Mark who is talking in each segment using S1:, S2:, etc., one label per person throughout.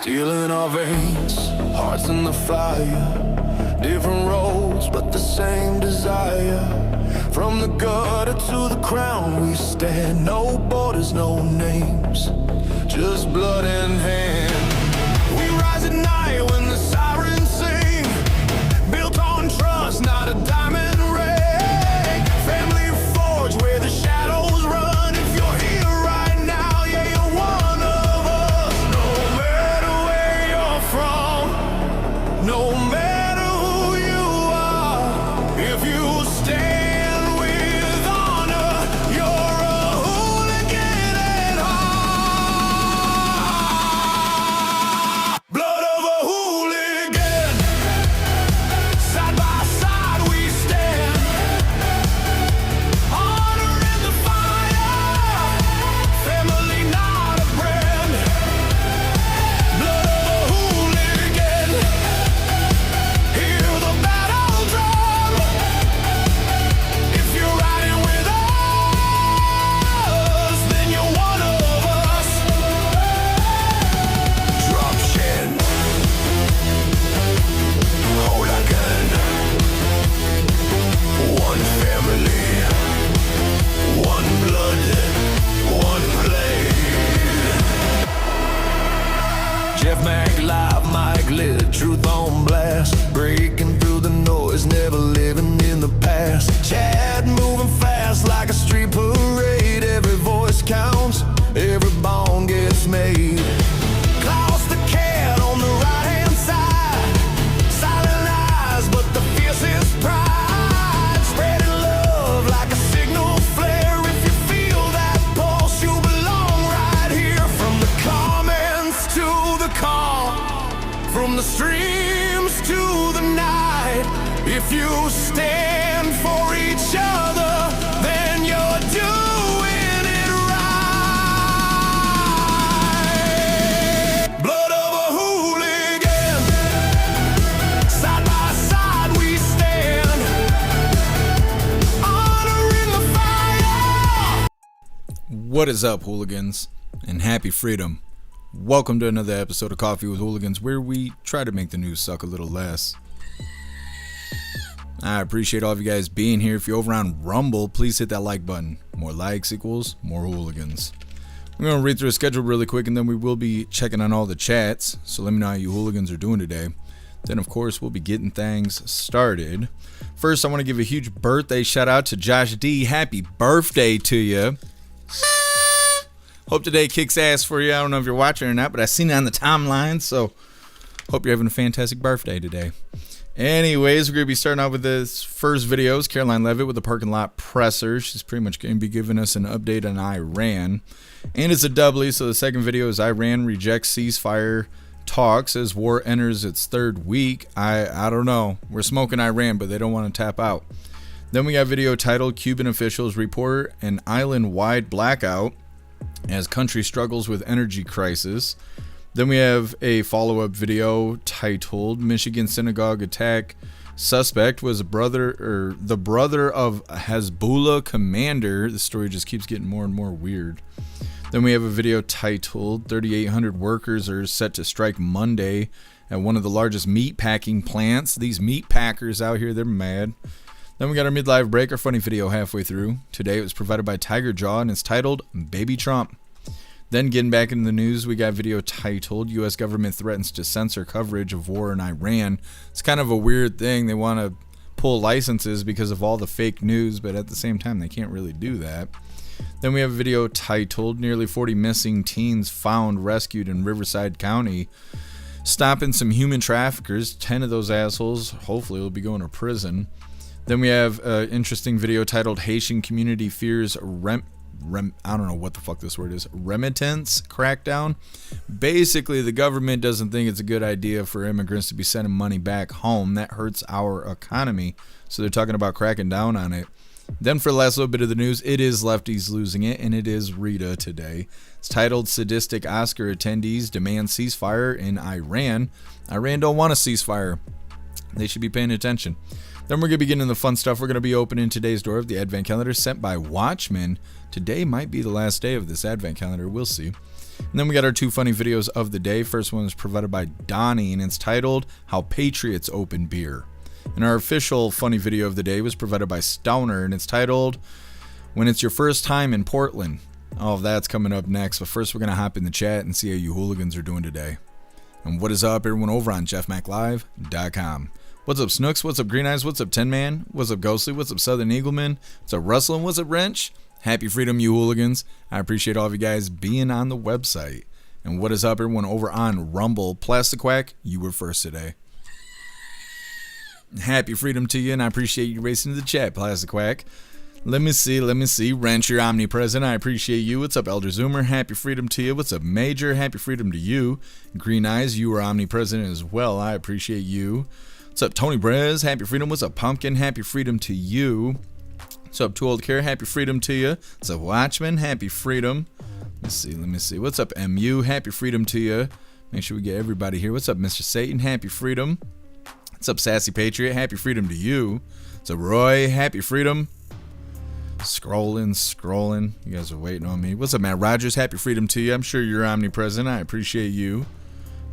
S1: Steel in our veins, hearts in the fire. Different roads, but the same desire. From the gutter to the crown we stand. No borders, no names, just blood in hand. We rise at night when the sirens sing. Built on trust, not a diamond ring. Family forged where the shadows run. If you're here right now, yeah, you're one of us. No matter where you're from, no matter who you are, if you stand with honor, you're a hooligan at heart. Blood of a hooligan. Side by side we stand. Honor in the fire. Family, not a brand. Blood of a hooligan. Hear the battle drum. If you're riding with us, then you're one of us. Drop shin. Hooligan. One family. One blood. One blade. Jeff Mac live, mic lit, truth on blast. Breaking through the noise, never living in the past. Chad moving fast like a street parade. Every voice counts, every bone gets made. Klaus the cat on the right hand side. Silent eyes, but the fiercest pride. Spreading love like a signal flare. If you feel that pulse, you belong right here. From the comments to the calm, from the streams to the night. If you stand for each other, then you're doing it right. Blood of a hooligan. Side by side we stand. Honor in the fire.
S2: What is up, hooligans, and happy freedom. Welcome to another episode of Coffee with Hooligans, where we try to make the news suck a little less. I appreciate all of you guys being here. If you're over on Rumble, please hit that like button. More likes equals more hooligans. We're going to read through a schedule really quick, and then we will be checking on all the chats. So let me know how you hooligans are doing today. Then, of course, we'll be getting things started. First, I want to give a huge birthday shout out to Josh D. Happy birthday to you. Hope today kicks ass for you. I don't know if you're watching or not, but I seen it on the timeline, so hope you're having a fantastic birthday today. Anyways, we're going to be starting out with this first video. It's Caroline Levit with the parking lot pressor. She's pretty much going to be giving us an update on Iran. And it's a doubly, so the second video is Iran rejects ceasefire talks as war enters its third week. I don't know. We're smoking Iran, but they don't want to tap out. Then we got a video titled Cuban officials report an island-wide blackout as country struggles with energy crisis. Then we have a follow-up video titled Michigan synagogue attack suspect was the brother of a Hezbollah commander. The story just keeps getting more and more weird. Then we have a video titled 3,800 workers are set to strike Monday at one of the largest meat packing plants. These meat packers out here, they're mad. Then we got our midlife break, our funny video halfway through. Today it was provided by Tiger Jaw and it's titled Baby Trump. Then getting back into the news, we got a video titled U.S. government threatens to censor coverage of war in Iran. It's kind of a weird thing. They want to pull licenses because of all the fake news, but at the same time, they can't really do that. Then we have a video titled Nearly 40 Missing Teens Found Rescued in Riverside County. Stopping some human traffickers. 10 of those assholes hopefully will be going to prison. Then we have an interesting video titled Haitian Community Fears I don't know what the fuck this word is. Remittance crackdown. Basically, the government doesn't think it's a good idea for immigrants to be sending money back home. That hurts our economy. So they're talking about cracking down on it. Then for the last little bit of the news, it is Lefties losing it, and it is Rita today. It's titled Sadistic Oscar Attendees Demand Ceasefire in Iran. Iran don't want a ceasefire. They should be paying attention. Then we're going to be getting into the fun stuff. We're going to be opening today's door of the Advent calendar sent by Watchmen. Today might be the last day of this Advent calendar. We'll see. And then we got our 2 funny videos of the day. First one is provided by Donnie, and it's titled How Patriots Open Beer. And our official funny video of the day was provided by Stowner, and it's titled When It's Your First Time in Portland. All of that's coming up next, but first we're going to hop in the chat and see how you hooligans are doing today. And what is up, everyone over on jeffmaclive.com. What's up, Snooks? What's up, Green Eyes? What's up, Tin Man? What's up, Ghostly? What's up, Southern Eagleman? What's up, Rustlin? What's up, Wrench? Happy freedom, you hooligans. I appreciate all of you guys being on the website. And what is up, everyone over on Rumble? Plastic Quack, you were first today. Happy freedom to you, and I appreciate you racing to the chat, Plastic Quack. Let me see. Wrench, you're omnipresent. I appreciate you. What's up, Elder Zoomer? Happy freedom to you. What's up, Major? Happy freedom to you. Green Eyes, you are omnipresent as well. I appreciate you. What's up, Tony Brez? Happy freedom. What's up, Pumpkin? Happy freedom to you. What's up, Too Old Care? Happy freedom to you. What's up, Watchman? Happy freedom. Let me see. What's up, MU? Happy freedom to you. Make sure we get everybody here. What's up, Mr. Satan? Happy freedom. What's up, Sassy Patriot? Happy freedom to you. What's up, Roy? Happy freedom. Scrolling. You guys are waiting on me. What's up, Matt Rogers? Happy freedom to you. I'm sure you're omnipresent. I appreciate you.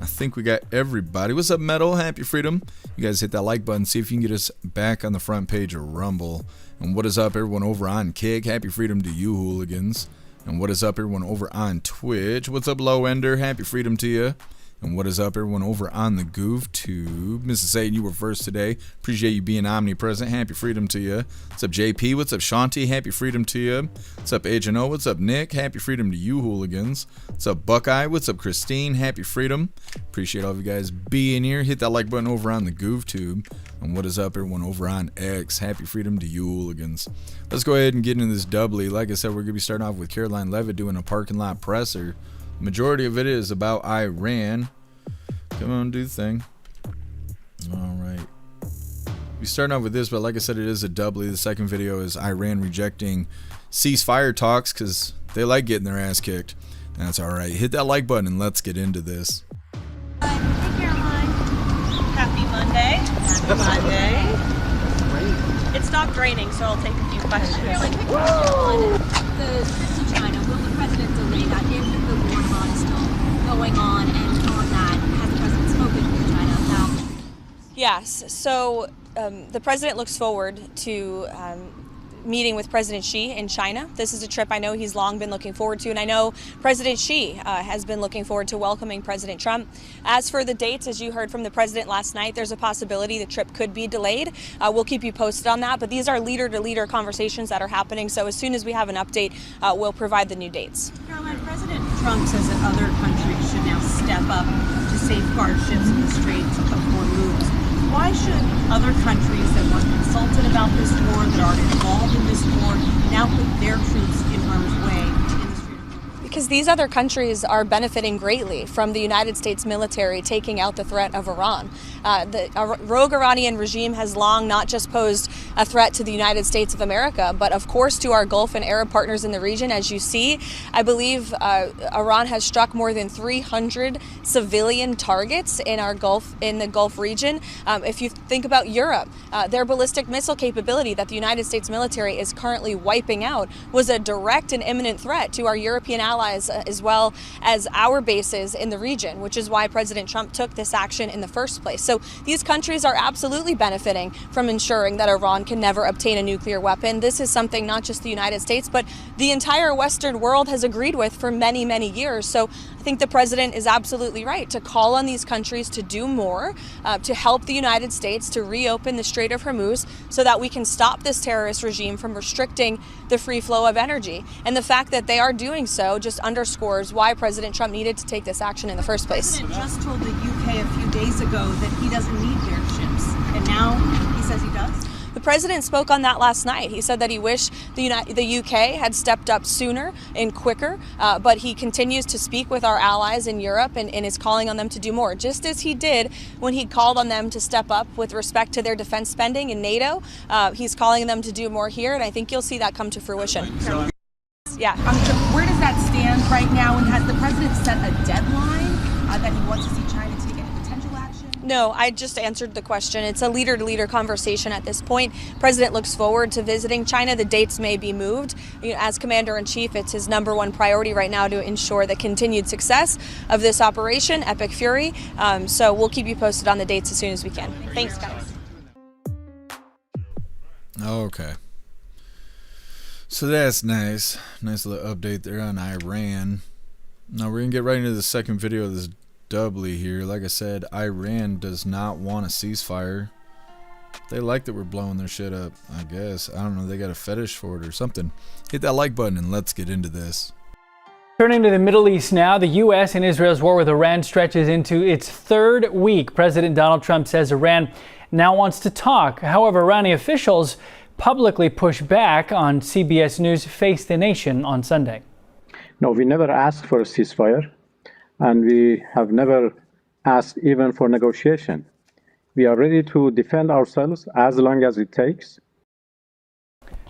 S2: I think we got everybody. What's up, Metal? Happy freedom. You guys hit that like button. See if you can get us back on the front page of Rumble. And what is up, everyone over on Kick? Happy freedom to you, hooligans. And what is up, everyone over on Twitch? What's up, Low Ender? Happy freedom to you. And what is up, everyone over on the Goof Tube? Mrs. Satan, you were first today. Appreciate you being omnipresent. Happy freedom to you. What's up, JP? What's up, Shanti? Happy freedom to you. What's up, Agent O? What's up, Nick? Happy freedom to you, hooligans. What's up, Buckeye? What's up, Christine? Happy freedom. Appreciate all of you guys being here. Hit that like button over on the Goof Tube. And what is up, everyone over on X? Happy freedom to you, hooligans. Let's go ahead and get into this doubly. Like I said, we're going to be starting off with Caroline Levit doing a parking lot presser. Majority of it is about Iran. Come on, do the thing. All right. We starting off with this, but like I said, it is a doubly. The second video is Iran rejecting ceasefire talks because they like getting their ass kicked. That's all right. Hit that like button and let's get into this.
S3: Hey, Caroline. Happy Monday. Happy Monday. It stopped raining, so I'll take a few questions.
S4: Caroline, quick question on the trip to China. Will the president delay that if the war mod is still going on? And on that, has the president spoken with China about?
S3: Yes, so the president looks forward to meeting with President Xi in China. This is a trip I know he's long been looking forward to, and I know President Xi has been looking forward to welcoming President Trump. As for the dates, as you heard from the president last night, there's a possibility the trip could be delayed. We'll keep you posted on that, but these are leader-to-leader conversations that are happening, so as soon as we have an update, we'll provide the new dates.
S5: Caroline, President Trump says that other countries should now step up to safeguard ships in the Straits of Hormuz. Why should other countries that weren't consulted about this war, that aren't involved in this war, now put their troops in harm's way in the Strait of Hormuz?
S3: Because these other countries are benefiting greatly from the United States military taking out the threat of Iran. The rogue Iranian regime has long not just posed a threat to the United States of America, but of course to our Gulf and Arab partners in the region. As you see, I believe Iran has struck more than 300 civilian targets in the Gulf region. If you think about Europe, their ballistic missile capability that the United States military is currently wiping out was a direct and imminent threat to our European allies as well as our bases in the region, which is why President Trump took this action in the first place. So these countries are absolutely benefiting from ensuring that Iran can never obtain a nuclear weapon. This is something not just the United States, but the entire Western world has agreed with for many, many years. So I think the president is absolutely right to call on these countries to do more, to help the United States to reopen the Strait of Hormuz so that we can stop this terrorist regime from restricting the free flow of energy. And the fact that they are doing so just underscores why President Trump needed to take this action in the first place.
S5: The president just told the UK a few days ago that he doesn't need their ships, and now he says he does?
S3: The president spoke on that last night. He said that he wished the UK had stepped up sooner and quicker, but he continues to speak with our allies in Europe and is calling on them to do more, just as he did when he called on them to step up with respect to their defense spending in NATO. He's calling them to do more here, and I think you'll see that come to fruition. Yeah.
S5: Where does that stand right now, and has the president set a deadline that he wants to see China take any potential action?
S3: No, I just answered the question. It's a leader-to-leader conversation at this point. President looks forward to visiting China. The dates may be moved. As Commander-in-Chief, it's his #1 priority right now to ensure the continued success of this operation, Epic Fury. So we'll keep you posted on the dates as soon as we can. Thanks, guys.
S2: Okay. So that's nice. Nice little update there on Iran. Now we're going to get right into the second video of this doubly here. Like I said, Iran does not want a ceasefire. They like that we're blowing their shit up, I guess. I don't know, they got a fetish for it or something. Hit that like button and let's get into this.
S6: Turning to the Middle East now, the U.S. and Israel's war with Iran stretches into its third week. President Donald Trump says Iran now wants to talk. However, Iranian officials publicly pushed back on CBS News' Face the Nation on Sunday.
S7: No, we never asked for a ceasefire, and we have never asked even for negotiation. We are ready to defend ourselves as long as it takes.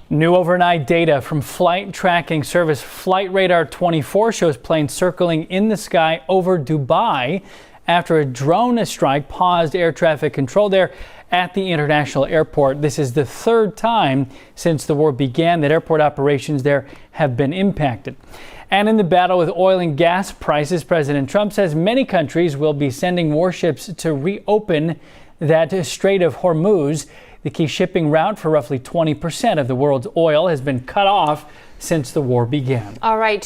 S6: New overnight data from flight tracking service Flight Radar 24 shows planes circling in the sky over Dubai after a drone strike paused air traffic control there at the international airport. This is the third time since the war began that airport operations there have been impacted. And in the battle with oil and gas prices, President Trump says many countries will be sending warships to reopen that Strait of Hormuz. The key shipping route for roughly 20% of the world's oil has been cut off since the war began.
S8: All right.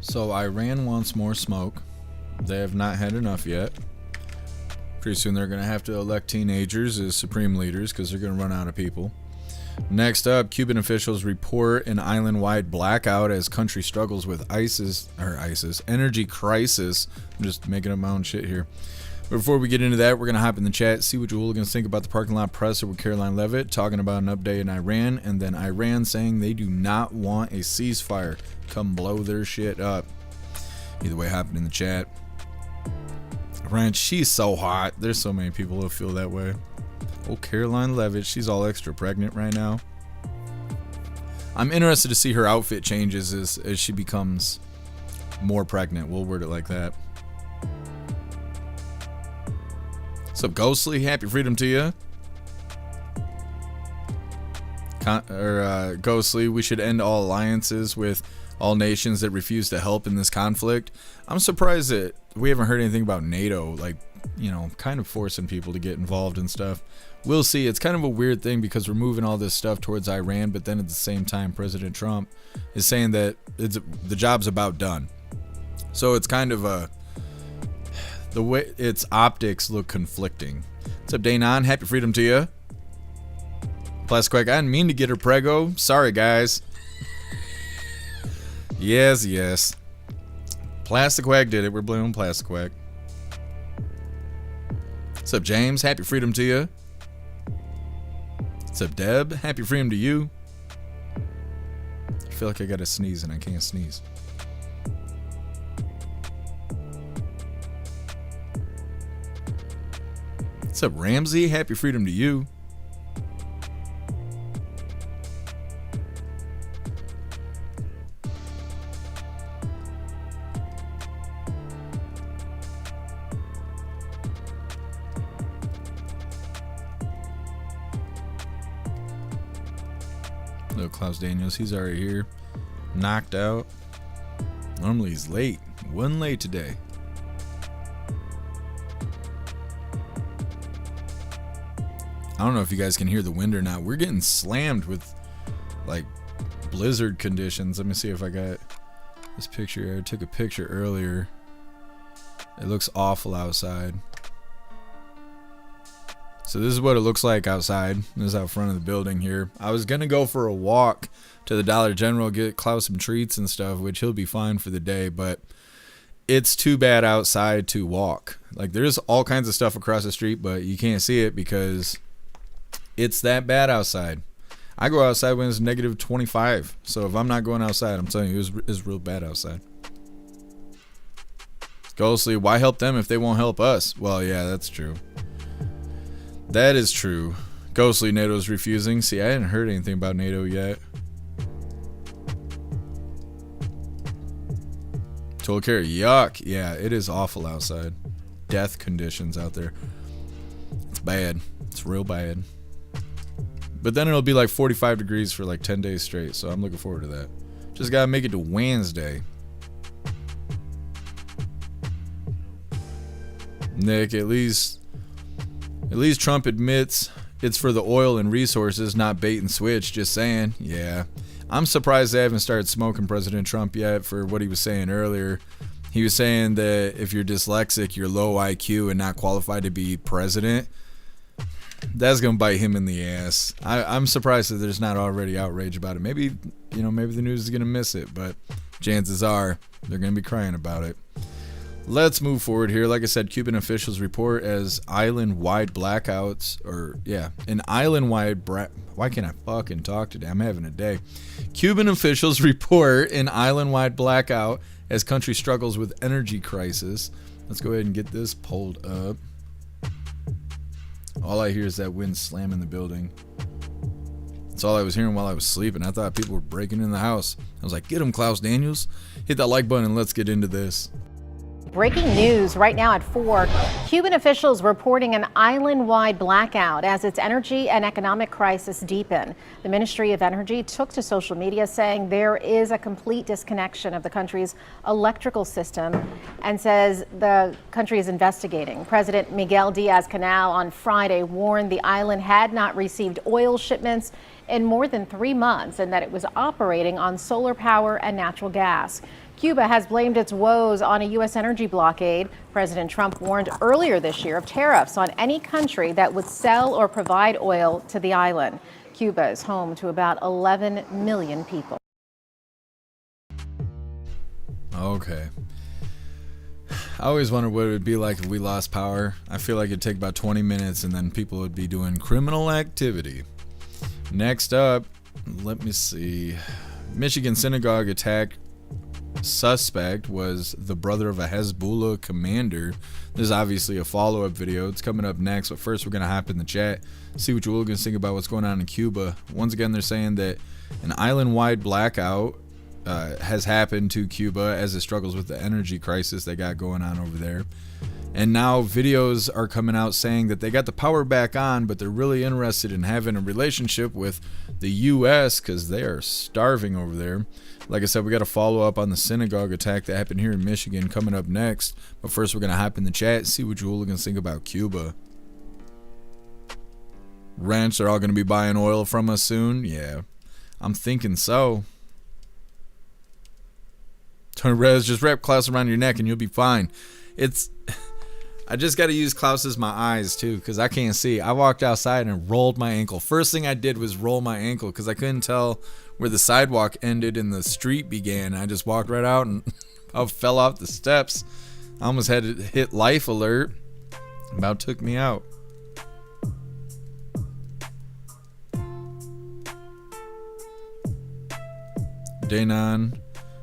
S2: So Iran wants more smoke. They have not had enough yet. Pretty soon they're going to have to elect teenagers as supreme leaders because they're going to run out of people. Next up, Cuban officials report an island-wide blackout as country struggles with energy crisis. I'm just making up my own shit here. But before we get into that, we're going to hop in the chat, see what you hooligans think about the parking lot presser with Caroline Levit, talking about an update in Iran, and then Iran saying they do not want a ceasefire. Come blow their shit up. Either way, hop in the chat. Iran, she's so hot. There's so many people who feel that way. Oh, Caroline Levit, she's all extra pregnant right now. I'm interested to see her outfit changes as she becomes more pregnant. We'll word it like that. What's up, Ghostly? Happy freedom to you. Ghostly, we should end all alliances with all nations that refuse to help in this conflict. I'm surprised that we haven't heard anything about NATO, like, kind of forcing people to get involved and stuff. We'll see. It's kind of a weird thing because we're moving all this stuff towards Iran, but then at the same time, President Trump is saying that the job's about done. So it's kind of the way its optics look conflicting. What's up, Daynon? Happy freedom to you. Plastic, I didn't mean to get her prego. Sorry, guys. Yes. Plastic Wag did it. We're blaming Plastic Wag. What's up, James? Happy freedom to you. What's up, Deb? Happy freedom to you. I feel like I gotta sneeze and I can't sneeze. What's up, Ramsey? Happy freedom to you. Little Klaus Daniels, he's already here. Knocked out. Normally he's late. Wasn't late today. I don't know if you guys can hear the wind or not. We're getting slammed with like blizzard conditions. Let me see if I got this picture. I took a picture earlier. It looks awful outside. So this is what it looks like outside. This is out front of the building here. I was gonna go for a walk to the Dollar General, get Klaus some treats and stuff, which he'll be fine for the day, but it's too bad outside to walk. Like, there's all kinds of stuff across the street, but you can't see it because it's that bad outside. I go outside when it's negative 25. So if I'm not going outside, I'm telling you, it's real bad outside. Ghostly, why help them if they won't help us? Well, yeah, that's true. That is true. Ghostly, NATO's refusing. See, I hadn't heard anything about NATO yet. Cold care. Yuck. Yeah, it is awful outside. Death conditions out there. It's bad. It's real bad. But then it'll be like 45 degrees for like 10 days straight. So I'm looking forward to that. Just got to make it to Wednesday. Nick, at least Trump admits it's for the oil and resources, not bait and switch. Just saying. Yeah. I'm surprised they haven't started smoking President Trump yet for what he was saying earlier. He was saying that if you're dyslexic, you're low IQ and not qualified to be president. That's going to bite him in the ass. I'm surprised that there's not already outrage about it. Maybe, maybe the news is going to miss it, but chances are they're going to be crying about it. Let's move forward here. Like I said, Cuban officials report as island-wide blackouts, an island-wide why can't I fucking talk today? I'm having a day. Cuban officials report an island-wide blackout as country struggles with energy crisis. Let's go ahead and get this pulled up. All I hear is that wind slamming the building. That's all I was hearing while I was sleeping. I thought people were breaking in the house. I was like, get him, Klaus Daniels. Hit that like button and let's get into this.
S8: Breaking news right now at 4. Cuban officials reporting an island-wide blackout as its energy and economic crisis deepen. The Ministry of Energy took to social media saying there is a complete disconnection of the country's electrical system and says the country is investigating. President Miguel Diaz-Canel on Friday warned the island had not received oil shipments in more than 3 months and that it was operating on solar power and natural gas. Cuba has blamed its woes on a U.S. energy blockade. President Trump warned earlier this year of tariffs on any country that would sell or provide oil to the island. Cuba is home to about 11 million people.
S2: Okay. I always wondered what it would be like if we lost power. I feel like it'd take about 20 minutes and then people would be doing criminal activity. Next up, let me see. Michigan synagogue attack suspect was the brother of a Hezbollah commander. There's obviously a follow-up video. It's coming up next, but first we're going to hop in the chat, see what you hooligans think about what's going on in Cuba. Once again, they're saying that an island-wide blackout has happened to Cuba as it struggles with the energy crisis they got going on over there. And now videos are coming out saying that they got the power back on, but they're really interested in having a relationship with the U.S. because they are starving over there. Like I said, we got to follow up on the synagogue attack that happened here in Michigan coming up next. But first, we're going to hop in the chat, see what you hooligans think about Cuba. Ranch, they're all going to be buying oil from us soon? Yeah, I'm thinking so. Tony Rez, just wrap Klaus around your neck and you'll be fine. I just got to use Klaus as my eyes too because I can't see. I walked outside and rolled my ankle. First thing I did was roll my ankle because I couldn't tell where the sidewalk ended and the street began. I just walked right out and I fell off the steps. I almost had to hit life alert. About took me out. Danon,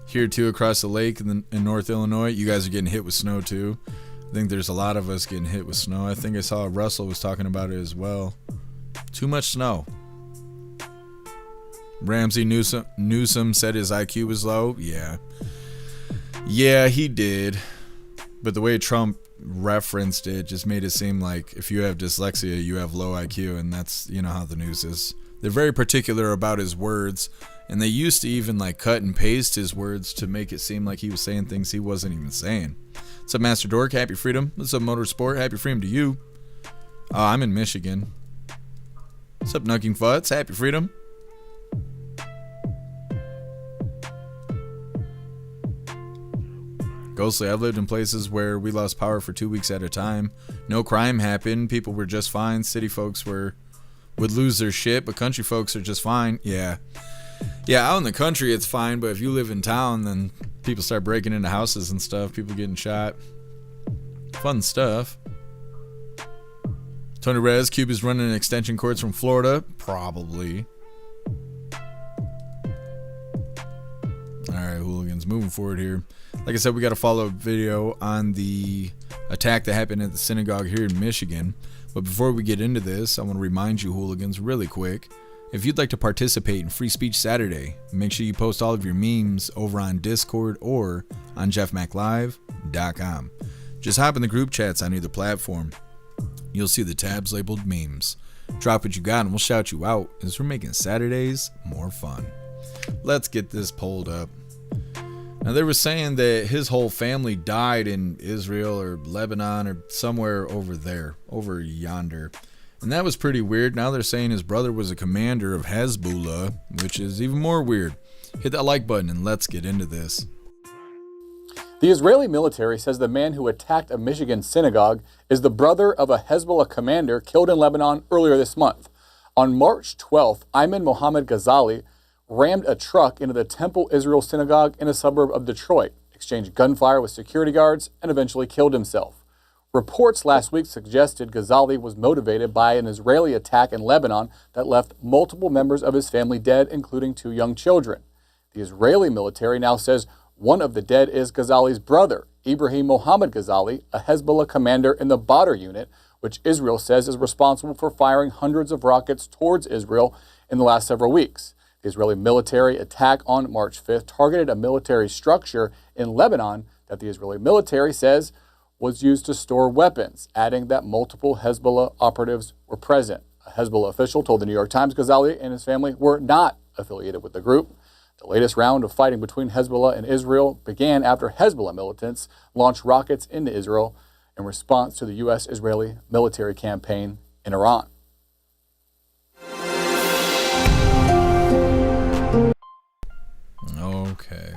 S2: here too across the lake in North Illinois. You guys are getting hit with snow too. I think there's a lot of us getting hit with snow. I think I saw Russell was talking about it as well. Too much snow. Ramsey Newsom said his IQ was low. Yeah. Yeah, he did. But the way Trump referenced it just made it seem like if you have dyslexia, you have low IQ. And that's, how the news is. They're very particular about his words. And they used to even cut and paste his words to make it seem like he was saying things he wasn't even saying. What's up, Master Dork? Happy freedom. What's up, Motorsport? Happy freedom to you. I'm in Michigan. What's up, Nucking Futs? Happy freedom. Ghostly, I've lived in places where we lost power for 2 weeks at a time. No crime happened. People were just fine. City folks would lose their shit, but country folks are just fine. Yeah. Yeah, out in the country it's fine, but if you live in town, then people start breaking into houses and stuff. People getting shot. Fun stuff. Tony Rez, Cuba's running extension cords from Florida. Probably. Alright, hooligans, moving forward here. Like I said, we got a follow-up video on the attack that happened at the synagogue here in Michigan. But before we get into this, I want to remind you hooligans really quick If you'd like to participate in Free Speech Saturday, make sure you post all of your memes over on Discord or on jeffmaclive.com. Just hop in the group chats on either platform. You'll see the tabs labeled memes. Drop what you got and we'll shout you out as we're making Saturdays more fun. Let's get this pulled up. Now they were saying that his whole family died in Israel or Lebanon or somewhere over there, over yonder. And that was pretty weird. Now they're saying his brother was a commander of Hezbollah, which is even more weird. Hit that like button and let's get into this.
S9: The Israeli military says the man who attacked a Michigan synagogue is the brother of a Hezbollah commander killed in Lebanon earlier this month. On March 12th, Ayman Mohammed Ghazali rammed a truck into the Temple Israel synagogue in a suburb of Detroit, exchanged gunfire with security guards, and eventually killed himself. Reports last week suggested Ghazali was motivated by an Israeli attack in Lebanon that left multiple members of his family dead, including 2 young children. The Israeli military now says one of the dead is Ghazali's brother, Ibrahim Mohammed Ghazali, a Hezbollah commander in the Badr unit, which Israel says is responsible for firing hundreds of rockets towards Israel in the last several weeks. The Israeli military attack on March 5th targeted a military structure in Lebanon that the Israeli military says was used to store weapons, adding that multiple Hezbollah operatives were present. A Hezbollah official told the New York Times Ghazali and his family were not affiliated with the group. The latest round of fighting between Hezbollah and Israel began after Hezbollah militants launched rockets into Israel in response to the U.S.-Israeli military campaign in Iran.
S2: Okay.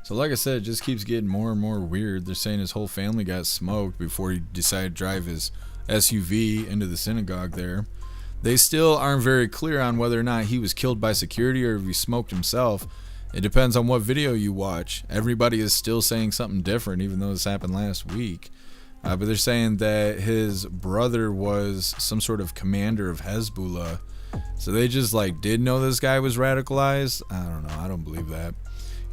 S2: So like I said, it just keeps getting more and more weird. They're saying his whole family got smoked before he decided to drive his SUV into the synagogue there. They still aren't very clear on whether or not he was killed by security or if he smoked himself. It depends on what video you watch. Everybody is still saying something different, even though this happened last week. But they're saying that his brother was some sort of commander of Hezbollah. So they just did know this guy was radicalized? I don't know. I don't believe that.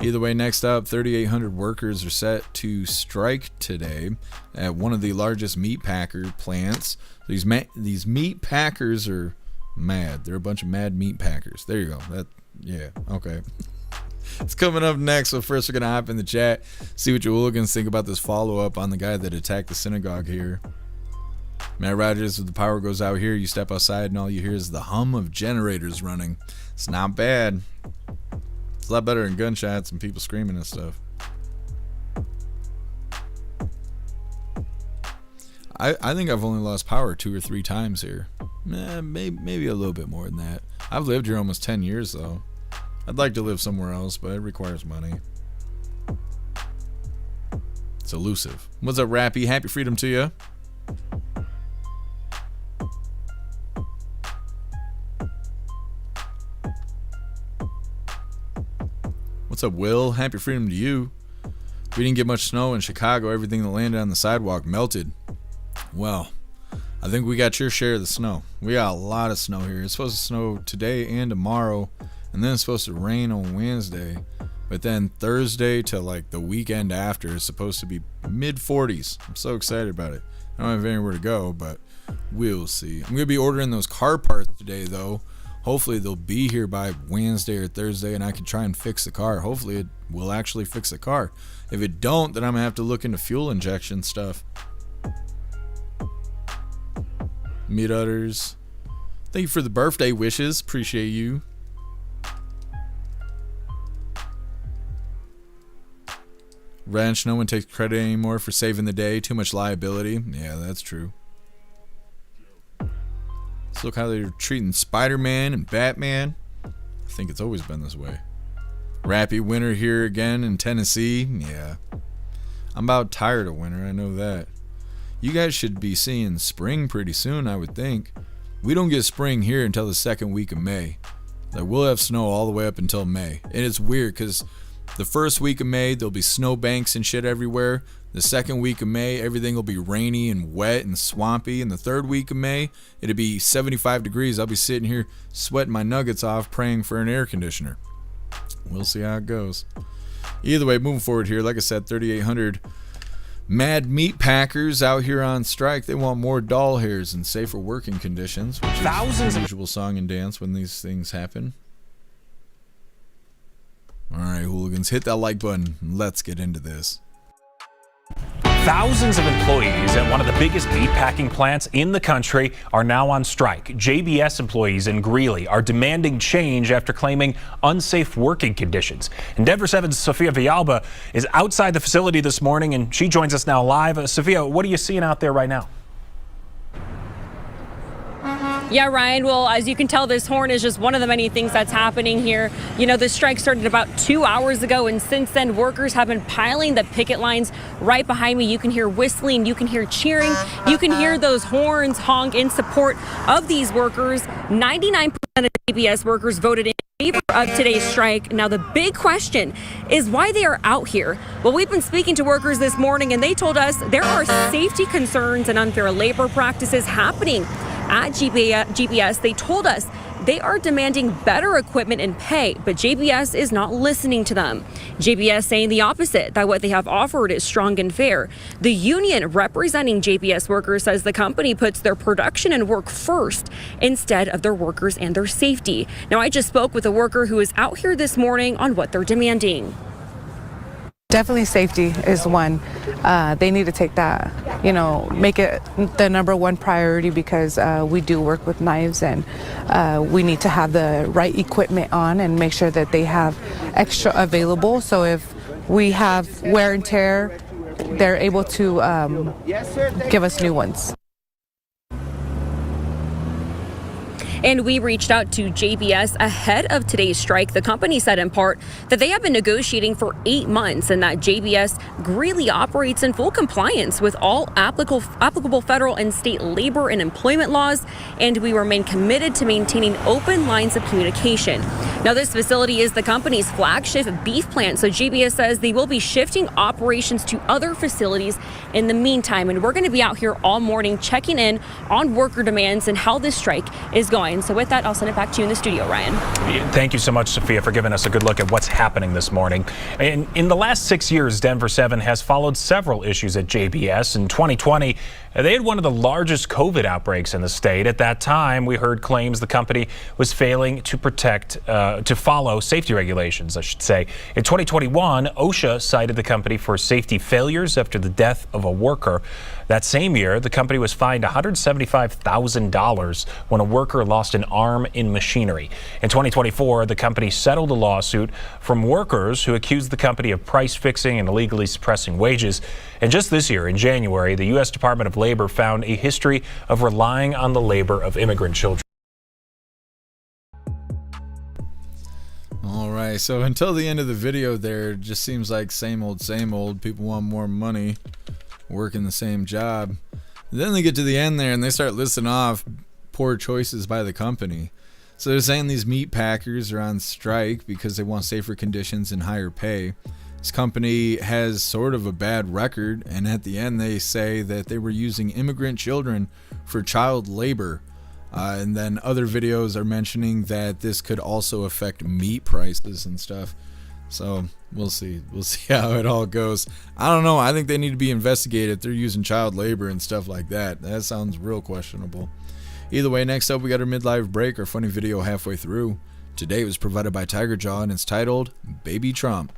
S2: Either way, next up, 3,800 workers are set to strike today at one of the largest meat packer plants. These meat packers are mad. They're a bunch of mad meat packers. There you go. Okay. It's coming up next, but first we're going to hop in the chat, see what you hooligans think about this follow-up on the guy that attacked the synagogue here. Matt Rogers, if the power goes out here, you step outside and all you hear is the hum of generators running. It's not bad. It's a lot better than gunshots and people screaming and stuff. I think I've only lost power 2 or 3 times here. Maybe a little bit more than that. I've lived here almost 10 years though. I'd like to live somewhere else, but it requires money. It's elusive. What's up, Rappy? Happy freedom to you. What's up, Will? Happy freedom to you. We didn't get much snow in Chicago. Everything that landed on the sidewalk melted. Well, I think we got your share of the snow. We got a lot of snow here. It's supposed to snow today and tomorrow, and then it's supposed to rain on Wednesday. But then Thursday to the weekend after is supposed to be mid 40s. I'm so excited about it. I don't have anywhere to go, but we'll see. I'm going to be ordering those car parts today, though. Hopefully they'll be here by Wednesday or Thursday and I can try and fix the car. Hopefully it will actually fix the car. If it don't, then I'm going to have to look into fuel injection stuff. Meat Utters, thank you for the birthday wishes. Appreciate you. Ranch, no one takes credit anymore for saving the day. Too much liability. Yeah, that's true. Let's look how they're treating Spider-Man and Batman. I think it's always been this way. Rappy winter here again in Tennessee. Yeah. I'm about tired of winter, I know that. You guys should be seeing spring pretty soon, I would think. We don't get spring here until the second week of May. We'll have snow all the way up until May. And it's weird because the first week of May, there'll be snow banks and shit everywhere. The second week of May, everything will be rainy and wet and swampy. And the third week of May, it'll be 75 degrees. I'll be sitting here sweating my nuggets off praying for an air conditioner. We'll see how it goes. Either way, moving forward here, like I said, 3,800 Mad meat packers out here on strike. They want more doll hairs and safer working conditions, which is the usual song and dance when these things happen. All right, hooligans, hit that like button. Let's get into this.
S10: Thousands of employees at one of the biggest meatpacking plants in the country are now on strike. JBS employees in Greeley are demanding change after claiming unsafe working conditions. And Denver 7's Sophia Villalba is outside the facility this morning, and she joins us now live. Sophia, what are you seeing out there right now?
S11: Yeah, Ryan, well, as you can tell, this horn is just one of the many things that's happening here. You know, the strike started about 2 hours ago, and since then, workers have been piling the picket lines right behind me. You can hear whistling, you can hear cheering, you can hear those horns honk in support of these workers. 99% of JBS workers voted in favor of today's strike. Now, the big question is why they are out here. Well, we've been speaking to workers this morning, and they told us there are safety concerns and unfair labor practices happening at JBS. They told us they are demanding better equipment and pay, but JBS is not listening to them. JBS saying the opposite, that what they have offered is strong and fair. The union representing JBS workers says the company puts their production and work first instead of their workers and their safety. Now, I just spoke with a worker who is out here this morning on what they're demanding.
S12: Definitely safety is one. They need to take that, make it the number one priority, because we do work with knives, and we need to have the right equipment on and make sure that they have extra available. So if we have wear and tear, they're able to give us new ones.
S11: And we reached out to JBS ahead of today's strike. The company said in part that they have been negotiating for 8 months and that JBS Greeley operates in full compliance with all applicable federal and state labor and employment laws, and we remain committed to maintaining open lines of communication. Now, this facility is the company's flagship beef plant, so JBS says they will be shifting operations to other facilities in the meantime, and we're going to be out here all morning checking in on worker demands and how this strike is going. So with that, I'll send it back to you in the studio, Ryan.
S10: Thank you so much, Sophia, for giving us a good look at what's happening this morning. In the last 6 years, Denver 7 has followed several issues at JBS. In 2020, they had one of the largest COVID outbreaks in the state. At that time, we heard claims the company was failing to follow safety regulations, I should say. In 2021, OSHA cited the company for safety failures after the death of a worker. That same year, the company was fined $175,000 when a worker lost an arm in machinery. In 2024, the company settled a lawsuit from workers who accused the company of price fixing and illegally suppressing wages. And just this year, in January, the U.S. Department of Labor found a history of relying on the labor of immigrant children.
S2: All right, so until the end of the video there, it just seems like same old, people want more money, working the same job. Then they get to the end there and they start listing off poor choices by the company. So they're saying these meat packers are on strike because they want safer conditions and higher pay. This company has sort of a bad record, and at the end they say that they were using immigrant children for child labor. And then other videos are mentioning that this could also affect meat prices and stuff. So we'll see how it all goes. I don't know. I think they need to be investigated if they're using child labor and stuff like that. That sounds real questionable. Either way, next up we got our midlife break, our funny video halfway through. Today was provided by Tiger Jaw and it's titled Baby Trump.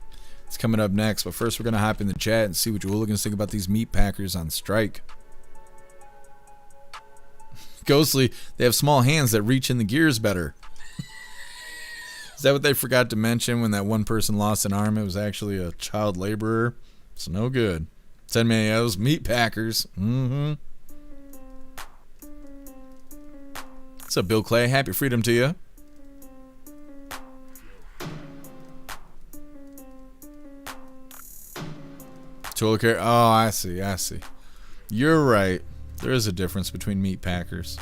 S2: It's coming up next, but first we're going to hop in the chat and see what you hooligans think about these meat packers on strike. Ghostly, they have small hands that reach in the gears better. Is that what they forgot to mention when that one person lost an arm? It was actually a child laborer. It's no good. 10 million of those meat packers. What's up, Bill Clay? Happy freedom to you. Toilet care. Oh, I see. You're right. There is a difference between meat packers.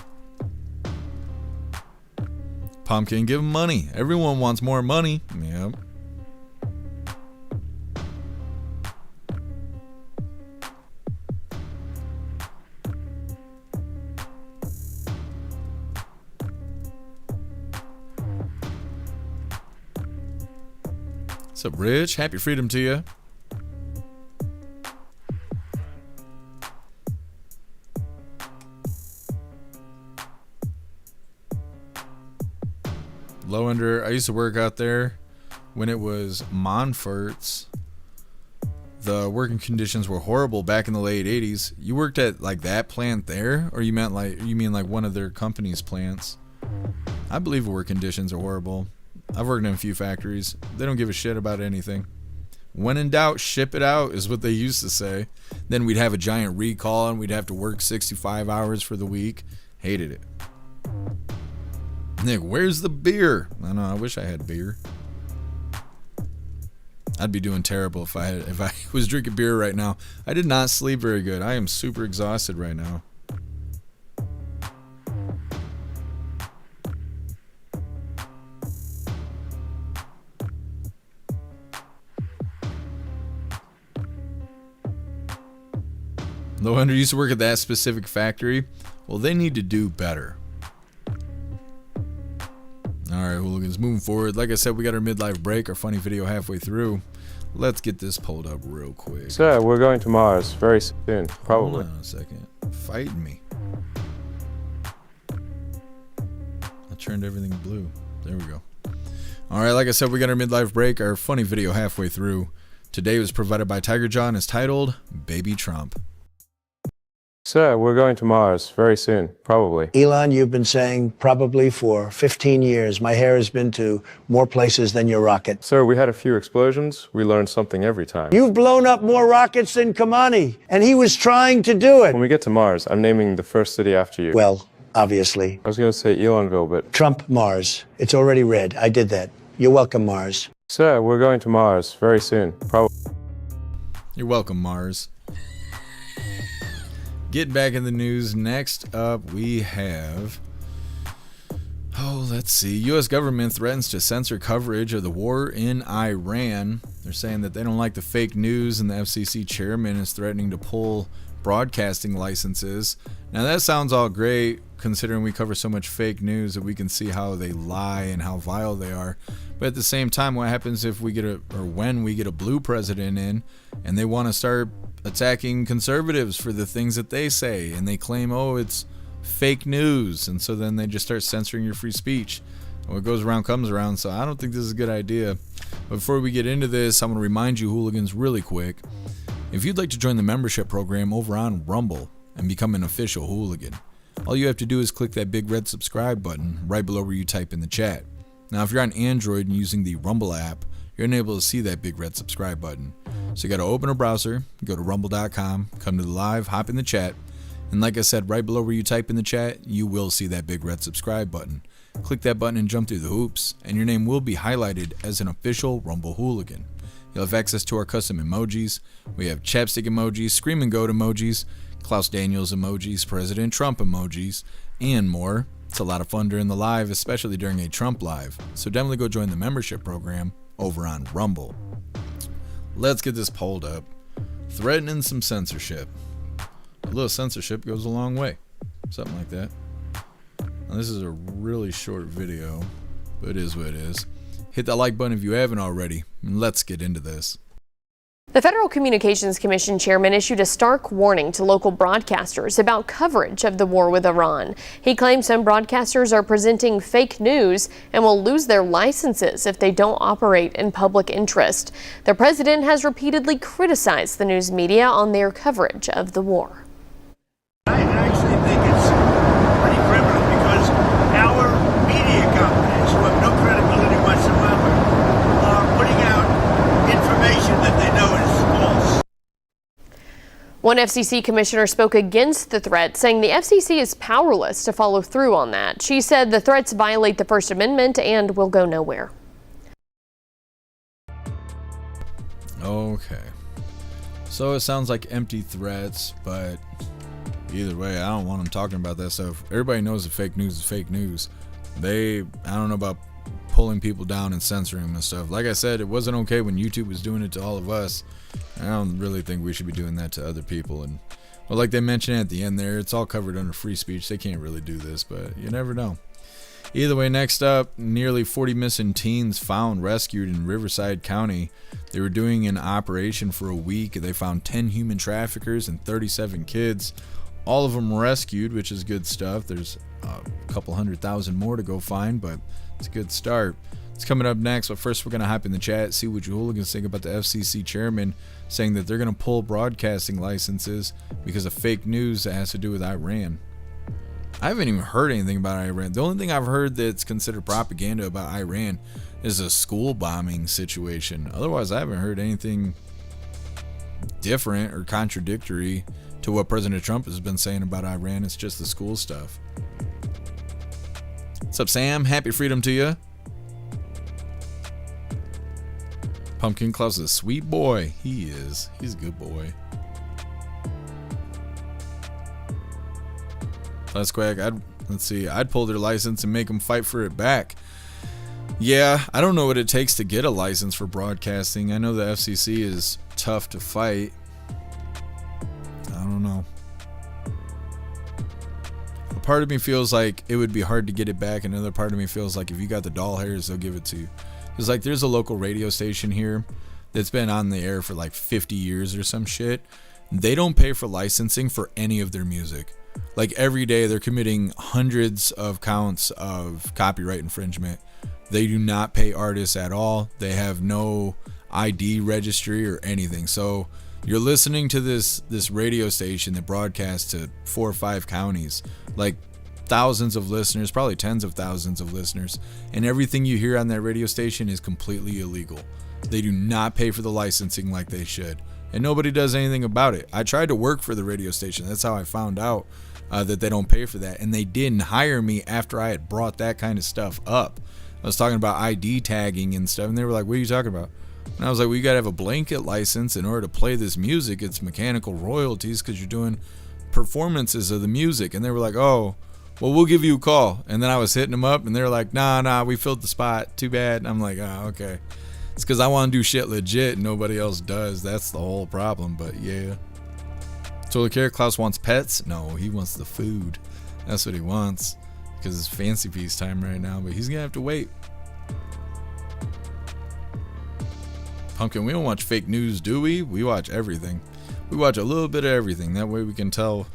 S2: Pumpkin, give them money. Everyone wants more money. Yep. What's up, Rich? Happy freedom to you. Low under, I used to work out there when it was Monfort's. The working conditions were horrible back in the late 80s. You worked at like that plant there, or you mean like one of their company's plants? I believe work conditions are horrible. I've worked in a few factories. They don't give a shit about anything. When in doubt, ship it out is what they used to say. Then we'd have a giant recall and we'd have to work 65 hours for the week. Hated it. Nick, where's the beer? I know, I wish I had beer. I'd be doing terrible if I was drinking beer right now. I did not sleep very good. I am super exhausted right now. No wonder you used to work at that specific factory. Well, they need to do better. Alright, hooligans, moving forward. Like I said, we got our midlife break, our funny video halfway through. Let's get this pulled up real quick.
S13: Sir, we're going to Mars very soon, probably.
S2: Hold on a second. Fighting me. I turned everything blue. There we go. Alright, like I said, we got our midlife break, our funny video halfway through. Today was provided by Tiger Jaw and is titled Baby Trump.
S13: Sir, we're going to Mars very soon, probably.
S14: Elon, you've been saying probably for 15 years. My hair has been to more places than your rocket.
S13: Sir, we had a few explosions. We learned something every time.
S14: You've blown up more rockets than Kamani, and he was trying to do it.
S13: When we get to Mars, I'm naming the first city after you.
S14: Well, obviously.
S13: I was going to say Elonville, but...
S14: Trump Mars. It's already red. I did that. You're welcome, Mars.
S13: Sir, we're going to Mars very soon, probably.
S2: You're welcome, Mars. Getting back in the news, next up we have, let's see. U.S. government threatens to censor coverage of the war in Iran. They're saying that they don't like the fake news, and the FCC chairman is threatening to pull broadcasting licenses. Now that sounds all great, considering we cover so much fake news that we can see how they lie and how vile they are. But at the same time, what happens if we get when we get a blue president in and they want to start attacking conservatives for the things that they say, and they claim, oh, it's fake news, and so then they just start censoring your free speech. What goes around comes around, so I don't think this is a good idea. But before we get into this, I'm going to remind you, hooligans, really quick, if you'd like to join the membership program over on Rumble and become an official hooligan, all you have to do is click that big red subscribe button right below where you type in the chat. Now, if you're on Android and using the Rumble app, you're unable to see that big red subscribe button. So you got to open a browser, go to rumble.com, come to the live, hop in the chat, and like I said, right below where you type in the chat, you will see that big red subscribe button. Click that button and jump through the hoops, and your name will be highlighted as an official Rumble hooligan. You'll have access to our custom emojis. We have chapstick emojis, scream and goat emojis, Klaus Daniels emojis, President Trump emojis, and more. It's a lot of fun during the live, especially during a Trump live. So definitely go join the membership program over on Rumble. Let's get this pulled up. Threatening some censorship. A little censorship goes a long way. Something like that. Now, this is a really short video, but it is what it is. Hit that like button if you haven't already, and let's get into this.
S15: The Federal Communications Commission chairman issued a stark warning to local broadcasters about coverage of the war with Iran. He claims some broadcasters are presenting fake news and will lose their licenses if they don't operate in public interest. The president has repeatedly criticized the news media on their coverage of the war.
S16: I actually think it's pretty criminal because our media companies, who have no credibility whatsoever, are putting out information that they know is false.
S15: One FCC commissioner spoke against the threat, saying the FCC is powerless to follow through on that. She said the threats violate the First Amendment and will go nowhere.
S2: Okay. So it sounds like empty threats, but either way, I don't want them talking about that stuff. Everybody knows that fake news is fake news. I don't know about pulling people down and censoring them and stuff. Like I said, it wasn't okay when YouTube was doing it to all of us. I don't really think we should be doing that to other people. And well, like they mentioned at the end there, it's all covered under free speech. They can't really do this, but you never know. Either way, next up, nearly 40 missing teens found rescued in Riverside County. They were doing an operation for a week. They found 10 human traffickers and 37 kids. All of them rescued, which is good stuff. There's a couple 100,000 more to go find, but it's a good start. It's coming up next, but first we're going to hop in the chat, see what you hooligans think about the FCC chairman saying that they're going to pull broadcasting licenses because of fake news that has to do with Iran. I haven't even heard anything about Iran. The only thing I've heard that's considered propaganda about Iran is a school bombing situation. Otherwise, I haven't heard anything different or contradictory to what President Trump has been saying about Iran. It's just the school stuff. What's up, Sam? Happy freedom to you. Pumpkin Klaus is a sweet boy. He is. He's a good boy. Let's Quack. I'd pull their license and make them fight for it back. Yeah, I don't know what it takes to get a license for broadcasting. I know the FCC is tough to fight. I don't know. A part of me feels like it would be hard to get it back. Another part of me feels like if you got the doll hairs, they'll give it to you. Because like there's a local radio station here that's been on the air for like 50 years or some shit. They don't pay for licensing for any of their music. Like every day they're committing hundreds of counts of copyright infringement. They do not pay artists at all. They have no ID registry or anything. So you're listening to this radio station that broadcasts to 4 or 5 counties, like thousands of listeners, probably tens of thousands of listeners, and everything you hear on that radio station is completely illegal. They do not pay for the licensing like they should, and nobody does anything about it. I tried to work for the radio station. That's how I found out that they don't pay for that, and they didn't hire me after I had brought that kind of stuff up. I was talking about ID tagging and stuff, and they were like, what are you talking about? And I was like, well, you gotta have a blanket license in order to play this music. It's mechanical royalties because you're doing performances of the music. And they were like, oh, well, we'll give you a call. And then I was hitting them up, and they were like, nah, we filled the spot. Too bad. And I'm like, oh, okay. It's because I want to do shit legit and nobody else does. That's the whole problem, but yeah. So the Carrot Klaus wants pets? No, he wants the food. That's what he wants. Because it's fancy feast time right now, but he's going to have to wait. Pumpkin, we don't watch fake news, do we? We watch everything. We watch a little bit of everything. That way we can tell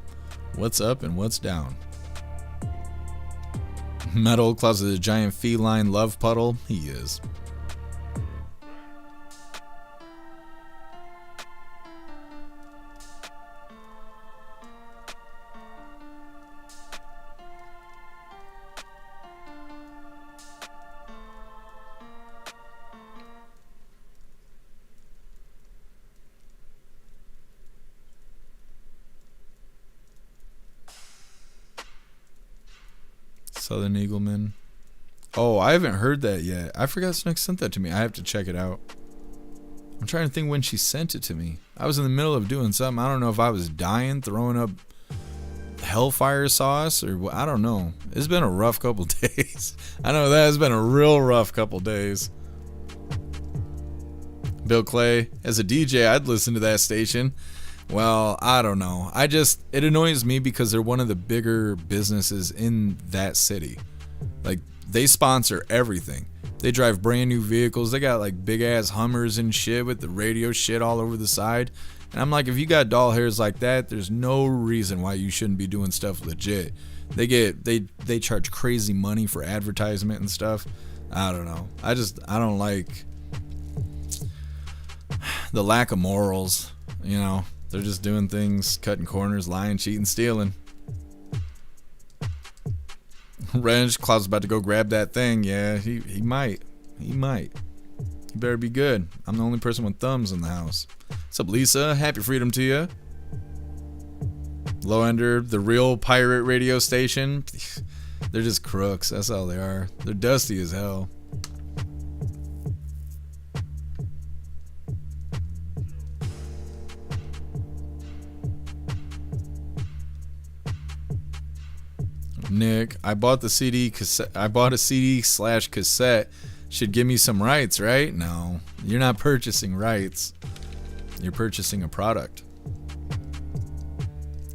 S2: what's up and what's down. Metal Klaus is a giant feline love puddle. He is. Southern Eagleman. Oh, I haven't heard that yet. I forgot Snook sent that to me. I have to check it out. I'm trying to think when she sent it to me. I was in the middle of doing something. I don't know if I was dying, throwing up hellfire sauce, or what. I don't know. It's been a rough couple days. I know that has been a real rough couple days. Bill Clay, as a DJ, I'd listen to that station. Well, I don't know. It annoys me because they're one of the bigger businesses in that city. Like, they sponsor everything. They drive brand new vehicles. They got like big ass Hummers and shit with the radio shit all over the side. And I'm like, if you got doll hairs like that, there's no reason why you shouldn't be doing stuff legit. They charge crazy money for advertisement and stuff. I don't know. I don't like the lack of morals, you know. They're just doing things, cutting corners, lying, cheating, stealing. Reg, Klaus about to go grab that thing. Yeah, he might. He might. He better be good. I'm the only person with thumbs in the house. What's up, Lisa? Happy freedom to you. Lowender, the real pirate radio station. They're just crooks. That's all they are. They're dusty as hell. Nick, I bought the CD cassette. I bought a CD/cassette. Should give me some rights, right? No, you're not purchasing rights. You're purchasing a product.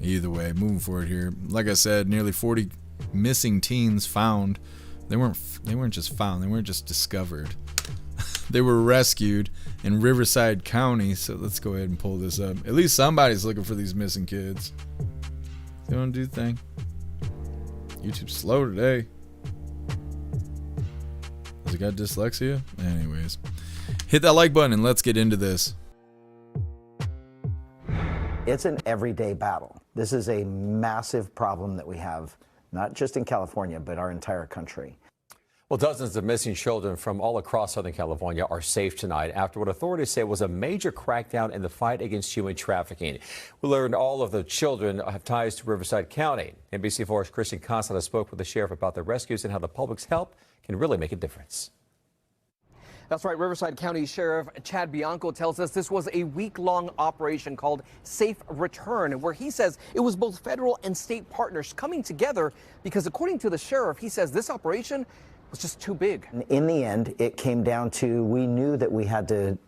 S2: Either way, moving forward here. Like I said, nearly 40 missing teens found. They weren't just found. They weren't just discovered. They were rescued in Riverside County. So let's go ahead and pull this up. At least somebody's looking for these missing kids. They don't do the thing. YouTube's slow today. Has it got dyslexia? Anyways, hit that like button and let's get into this.
S17: It's an everyday battle. This is a massive problem that we have, not just in California, but our entire country.
S18: Well, dozens of missing children from all across Southern California are safe tonight after what authorities say was a major crackdown in the fight against human trafficking. We learned all of the children have ties to Riverside County. NBC4's Christian Constant spoke with the sheriff about the rescues and how the public's help can really make a difference.
S19: That's right. Riverside County Sheriff Chad Bianco tells us this was a week-long operation called Safe Return, where he says it was both federal and state partners coming together because, according to the sheriff, he says this operation was just too big.
S17: In the end, it came down to we knew that we had to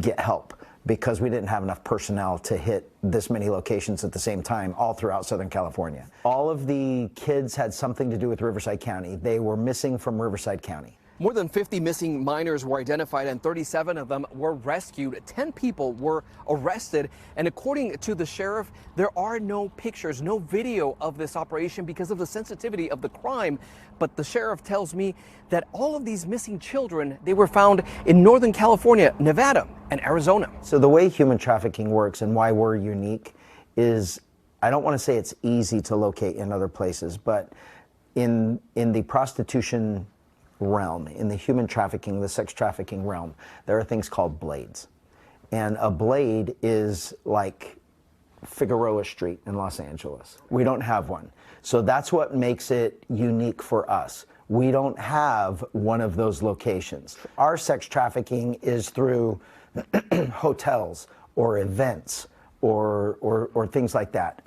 S17: get help because we didn't have enough personnel to hit this many locations at the same time all throughout Southern California. All of the kids had something to do with Riverside County. They were missing from Riverside County.
S19: More than 50 missing minors were identified and 37 of them were rescued. 10 people were arrested. And according to the sheriff, there are no pictures, no video of this operation because of the sensitivity of the crime. But the sheriff tells me that all of these missing children, they were found in Northern California, Nevada, and Arizona.
S17: So the way human trafficking works and why we're unique is, I don't want to say it's easy to locate in other places, but in the prostitution realm, in the human trafficking, the sex trafficking realm, there are things called blades. And a blade is like Figueroa Street in Los Angeles. We don't have one. So that's what makes it unique for us. We don't have one of those locations. Our sex trafficking is through hotels or events or things like that,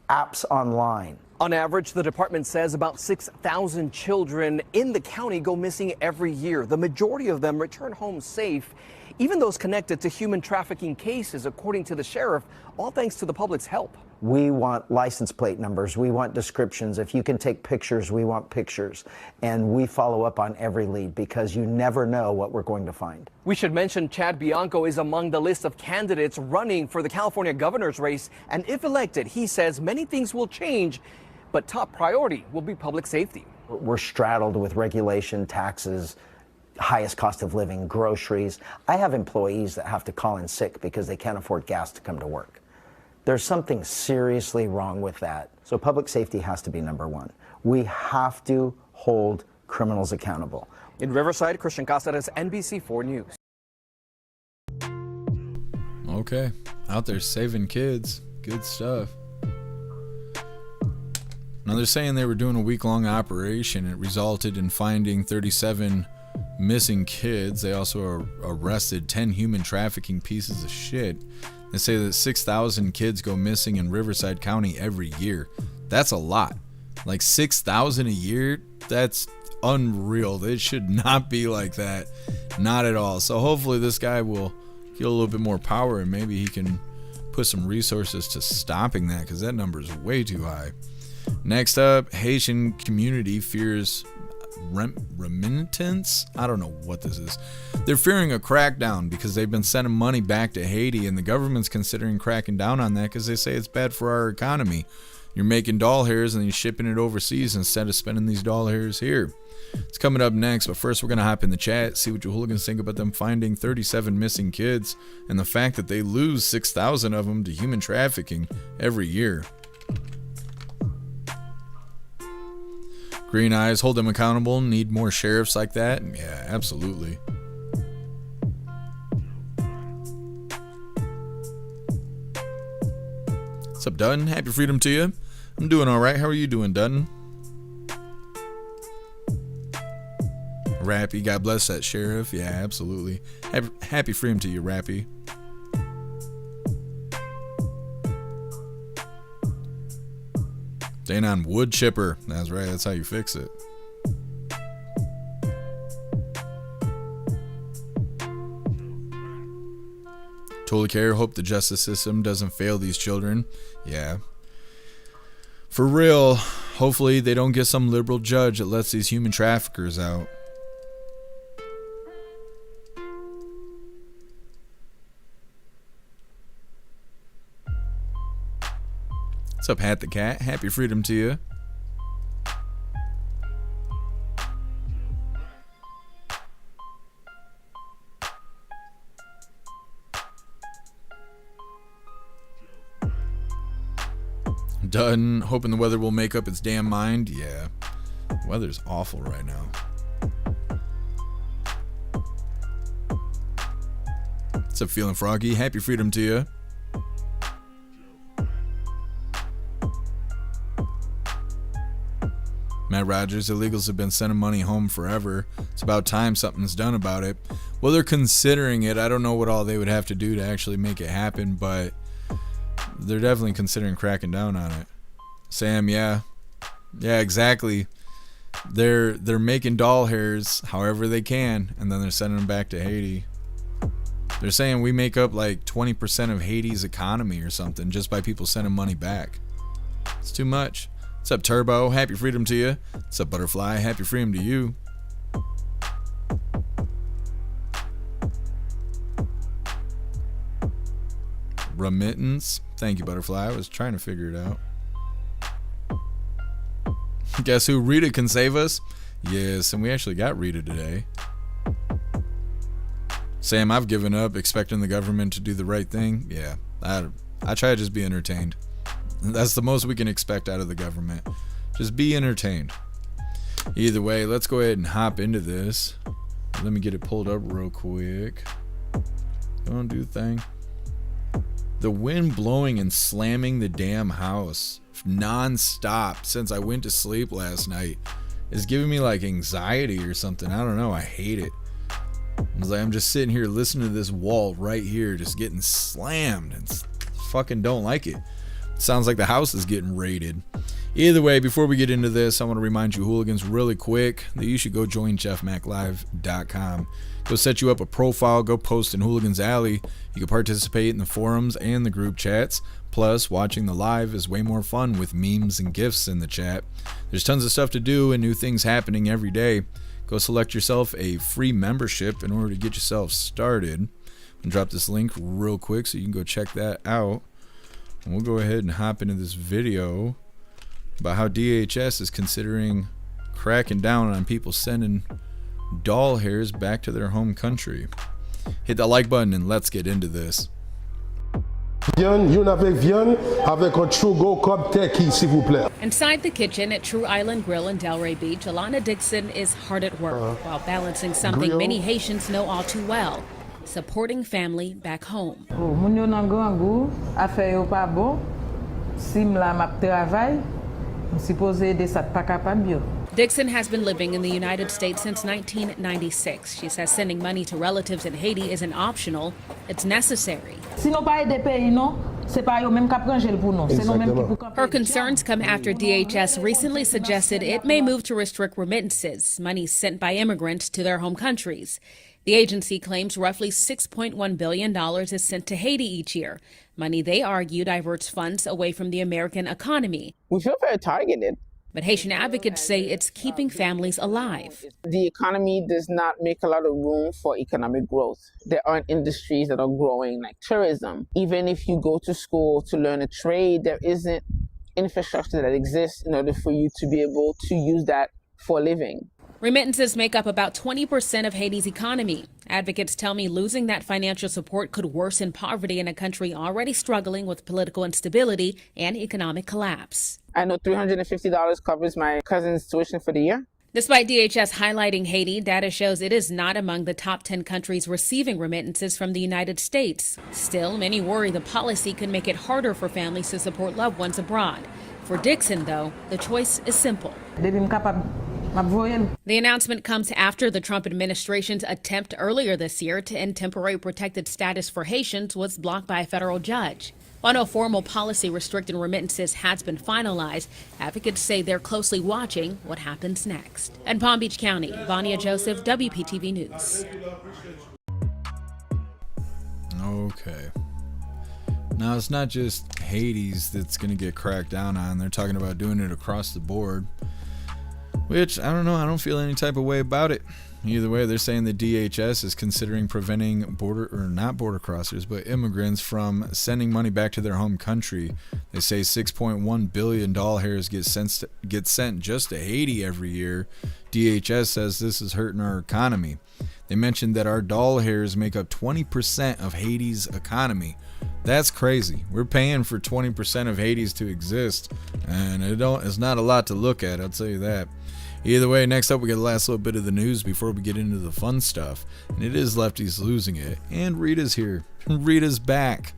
S17: apps online.
S19: On average, the department says about 6,000 children in the county go missing every year. The majority of them return home safe, even those connected to human trafficking cases, according to the sheriff, all thanks to the public's help.
S17: We want license plate numbers. We want descriptions. If you can take pictures, we want pictures. And we follow up on every lead because you never know what we're going to find.
S19: We should mention Chad Bianco is among the list of candidates running for the California governor's race. And if elected, he says many things will change, but top priority will be public safety.
S17: We're straddled with regulation, taxes, highest cost of living, groceries. I have employees that have to call in sick because they can't afford gas to come to work. There's something seriously wrong with that. So public safety has to be number one. We have to hold criminals accountable.
S19: In Riverside, Christian Cáceres, NBC4 News.
S2: Okay, out there saving kids. Good stuff. Now they're saying they were doing a week-long operation. It resulted in finding 37 missing kids. They also arrested 10 human trafficking pieces of shit. They say that 6,000 kids go missing in Riverside County every year. That's a lot. Like 6,000 a year? That's unreal. It should not be like that. Not at all. So hopefully this guy will get a little bit more power and maybe he can put some resources to stopping that because that number is way too high. Next up, Haitian community fears remittance. I don't know what this is. They're fearing a crackdown because they've been sending money back to Haiti, and the government's considering cracking down on that because they say it's bad for our economy. You're making doll hairs and you're shipping it overseas instead of spending these doll hairs here. It's coming up next, but first we're going to hop in the chat, see what you hooligans think about them finding 37 missing kids and the fact that they lose 6,000 of them to human trafficking every year. Green eyes, hold them accountable. Need more sheriffs like that? Yeah, absolutely. What's up, Dutton? Happy freedom to you. I'm doing all right. How are you doing, Dutton? Rappy, God bless that sheriff. Yeah, absolutely. Happy freedom to you, Rappy. Staying on wood chipper. That's right. That's how you fix it. Totally care. Hope the justice system doesn't fail these children. Yeah. For real. Hopefully they don't get some liberal judge that lets these human traffickers out. What's up, Hat the Cat? Happy freedom to you. done hoping the weather will make up its damn mind. Yeah, the weather's awful right now. What's up, Feeling Froggy? Happy freedom to you. Matt Rogers, illegals have been sending money home forever. It's about time something's done about it. Well, they're considering it. I don't know what all they would have to do to actually make it happen, but they're definitely considering cracking down on it. Sam, yeah, exactly. They're making doll hairs however they can, and then they're sending them back to Haiti. They're saying we make up like 20% of Haiti's economy or something just by people sending money back. It's too much. What's up, Turbo? Happy freedom to you. What's up, Butterfly? Happy freedom to you. Remittance. Thank you, Butterfly. I was trying to figure it out. Guess who? Rita can save us. Yes, and we actually got Rita today. Sam, I've given up expecting the government to do the right thing. Yeah, I try to just be entertained. That's the most we can expect out of the government. Just be entertained. Either way, let's go ahead and hop into this. Let me get it pulled up real quick. Don't do the thing. The wind blowing and slamming the damn house non-stop since I went to sleep last night is giving me like anxiety or something. I don't know. I hate it. It's like I'm just sitting here listening to this wall right here just getting slammed and fucking don't like it. Sounds like the house is getting raided. Either way, before we get into this, I want to remind you hooligans really quick that you should go join jeffmaclive.com. Go set you up a profile, go post in Hooligans Alley. You can participate in the forums and the group chats. Plus, watching the live is way more fun with memes and gifs in the chat. There's tons of stuff to do and new things happening every day. Go select yourself a free membership in order to get yourself started. I'm gonna drop this link real quick so you can go check that out. And we'll go ahead and hop into this video about how DHS is considering cracking down on people sending doll hairs back to their home country. Hit that like button and let's get into this.
S20: Inside
S21: the kitchen at True Island Grill in Delray Beach, Alana Dixon is hard at work while balancing something many Haitians know all too well: supporting family back home. Dixon has been living in the United States since 1996. She says sending money to relatives in Haiti isn't optional, it's necessary. Her concerns come after DHS recently suggested it may move to restrict remittances, money sent by immigrants to their home countries. The agency claims roughly $6.1 billion is sent to Haiti each year, money they argue diverts funds away from the American economy.
S22: We feel very targeted.
S21: But Haitian advocates say it's keeping families alive.
S22: The economy does not make a lot of room for economic growth. There aren't industries that are growing like tourism. Even if you go to school to learn a trade, there isn't infrastructure that exists in order for you to be able to use that for a living.
S21: Remittances make up about 20% of Haiti's economy. Advocates tell me losing that financial support could worsen poverty in a country already struggling with political instability and economic collapse.
S22: I know $350 covers my cousin's tuition for the year.
S21: Despite DHS highlighting Haiti, data shows it is not among the top 10 countries receiving remittances from the United States. Still, many worry the policy could make it harder for families to support loved ones abroad. For Dixon, though, the choice is simple. The announcement comes after the Trump administration's attempt earlier this year to end temporary protected status for Haitians was blocked by a federal judge. While no formal policy restricting remittances has been finalized, advocates say they're closely watching what happens next. In Palm Beach County, Vania Joseph, WPTV News.
S2: Okay. Now, it's not just Hades that's going to get cracked down on. They're talking about doing it across the board. Which, I don't know, I don't feel any type of way about it. Either way, they're saying the DHS is considering preventing not border crossers, but immigrants from sending money back to their home country. They say $6.1 billion hairs get sent just to Haiti every year. DHS says this is hurting our economy. They mentioned that our doll hairs make up 20% of Haiti's economy. That's crazy. We're paying for 20% of Hades to exist, and it's not a lot to look at, I'll tell you that. Either way, next up we get the last little bit of the news before we get into the fun stuff, and it is Lefties losing it, and Rita's here. Rita's back.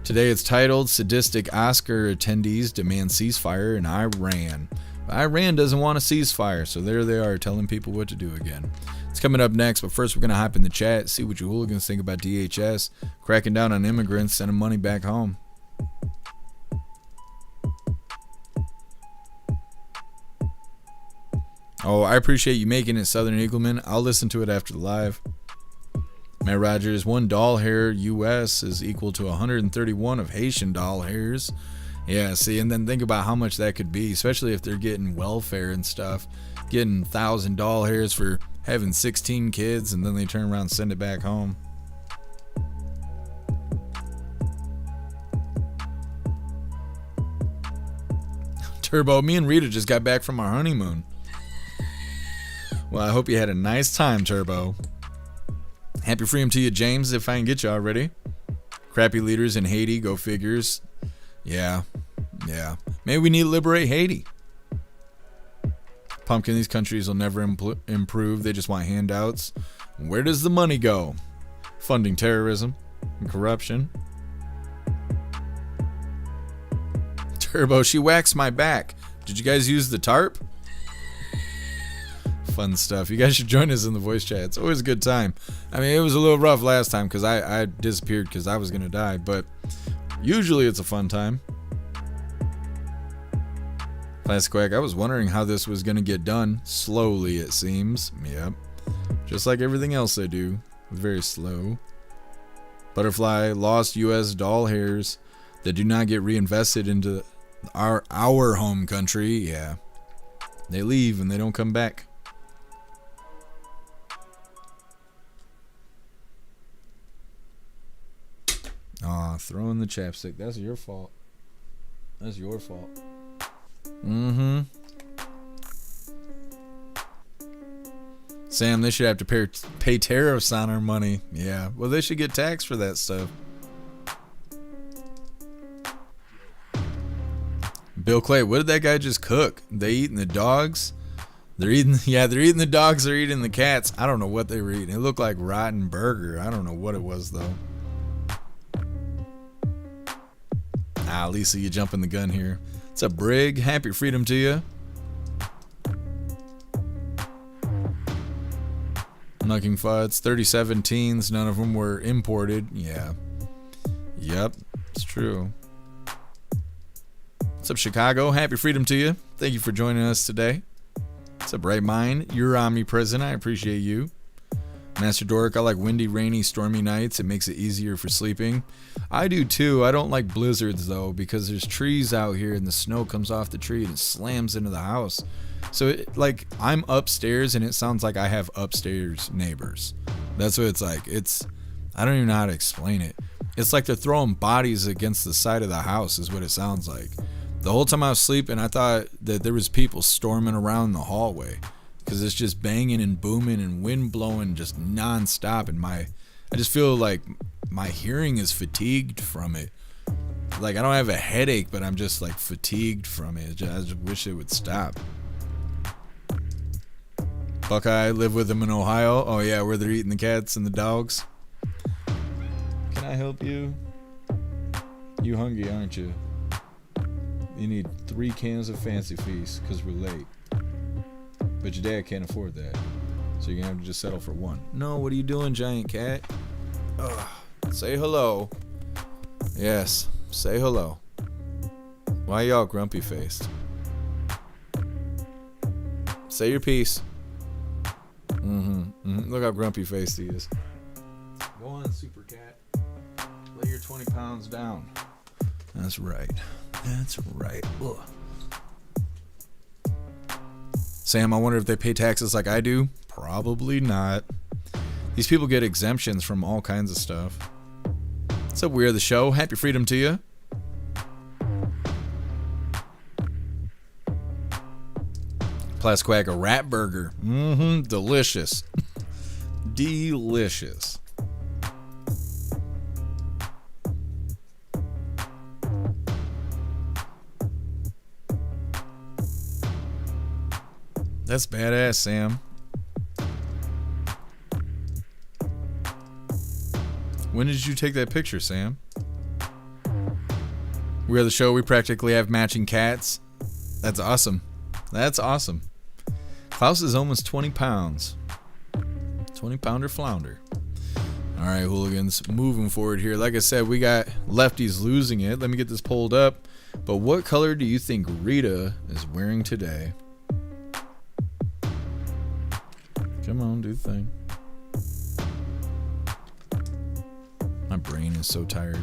S2: Today it's titled, Sadistic Oscar Attendees Demand Ceasefire in Iran. But Iran doesn't want a ceasefire, so there they are telling people what to do again. It's coming up next, but first we're going to hop in the chat, see what you hooligans think about DHS cracking down on immigrants, sending money back home. Oh, I appreciate you making it, Southern Eagleman. I'll listen to it after the live. Matt Rogers, 1 doll hair US is equal to 131 of Haitian doll hairs. Yeah, see, and then think about how much that could be, especially if they're getting welfare and stuff. Getting 1,000 doll hairs for having 16 kids, and then they turn around and send it back home. Turbo, me and Rita just got back from our honeymoon. Well, I hope you had a nice time, Turbo. Happy freedom to you, James, if I can get you already. Crappy leaders in Haiti, go figures. Yeah. Maybe we need to liberate Haiti. Pumpkin, these countries will never improve. They just want handouts. Where does the money go? Funding terrorism and corruption. Turbo, she waxed my back. Did you guys use the tarp? Fun stuff. You guys should join us in the voice chat. It's always a good time. I mean, it was a little rough last time because I disappeared because I was going to die, but usually it's a fun time. Plastic Quack, I was wondering how this was going to get done. Slowly, it seems. Yep. Just like everything else they do. Very slow. Butterfly, lost U.S. doll hairs that do not get reinvested into our home country. Yeah. They leave and they don't come back. Aw, throwing the chapstick. That's your fault. That's your fault. Sam, they should have to pay tariffs on our money. Yeah, well, they should get taxed for that stuff. Bill Clay, what did that guy just cook? They eating the dogs? They're eating the dogs, they're eating the cats. I don't know what they were eating. It looked like rotten burger. I don't know what it was, though. Lisa, you jumping the gun here. What's up, Brig? Happy freedom to you. Knucking Fuds, 37 teens, none of them were imported. Yeah. Yep, it's true. What's up, Chicago? Happy freedom to you. Thank you for joining us today. What's up, Bright Mind? You're omnipresent. I appreciate you. Master Dork, I like windy, rainy, stormy nights. It makes it easier for sleeping. I do too. I don't like blizzards though, because there's trees out here and the snow comes off the tree and it slams into the house. So I'm upstairs and it sounds like I have upstairs neighbors. That's what it's like. I don't even know how to explain it. It's like they're throwing bodies against the side of the house is what it sounds like. The whole time I was sleeping, I thought that there was people storming around the hallway. Because it's just banging and booming and wind blowing just non-stop, and I just feel like my hearing is fatigued from it. Like I don't have a headache, but I'm just like fatigued from it. I just wish it would stop. Buckeye, live with them in Ohio. Oh yeah, where they're eating the cats and the dogs. Can I help you? You hungry, aren't you? You need 3 cans of Fancy Feast because we're late. But your dad can't afford that. So you're going to have to just settle for 1. No, what are you doing, giant cat? Ugh. Say hello. Yes, say hello. Why y'all grumpy faced? Say your piece. Look how grumpy faced he is. Go on, Super Cat. Lay your 20 pounds down. That's right. That's right. Ugh. Sam, I wonder if they pay taxes like I do. Probably not. These people get exemptions from all kinds of stuff. What's up, We Are the Show? Happy freedom to you. Plastic Quack, a rat burger. Delicious. Delicious. That's badass, Sam. When did you take that picture, Sam? We are the show. We practically have matching cats. That's awesome. That's awesome. Klaus is almost 20 pounds. 20-pounder flounder. All right, hooligans, moving forward here. Like I said, we got Lefties losing it. Let me get this pulled up. But what color do you think Rita is wearing today? Come on, do the thing. My brain is so tired.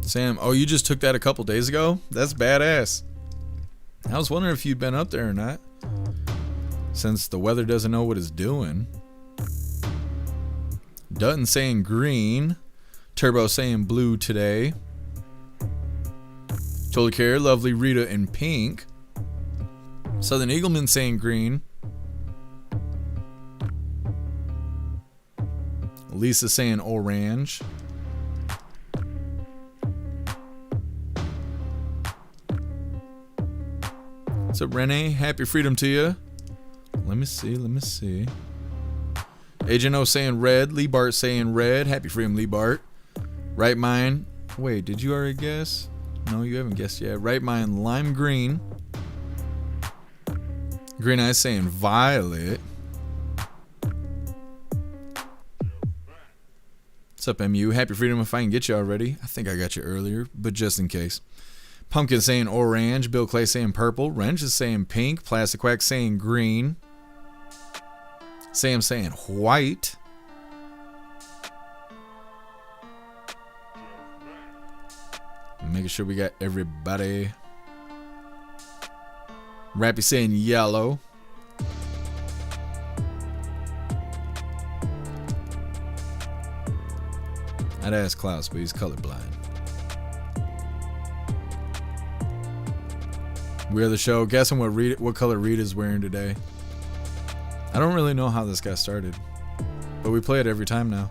S2: Sam, oh, you just took that a couple days ago? That's badass. I was wondering if you'd been up there or not, since the weather doesn't know what it's doing. Dutton saying green. Turbo saying blue today. Totally Care, Lovely Rita in pink. Southern Eagleman saying green. Lisa saying orange. What's up, Renee? Happy freedom to you. Let me see. Agent O saying red. Lee Bart saying red. Happy freedom, Lee Bart. Right Mind. Wait, did you already guess? No, you haven't guessed yet. Right Mind, lime green. Green Eyes saying violet. What's up, MU? Happy freedom if I can get you already. I think I got you earlier, but just in case. Pumpkin saying orange. Bill Clay saying purple. Wrench is saying pink. Plastic Quack saying green. Sam saying white. Making sure we got everybody. Rappy saying yellow. I'd ask Klaus, but he's colorblind. We're the show. Guessing what color Rita's wearing today. I don't really know how this got started, but we play it every time now.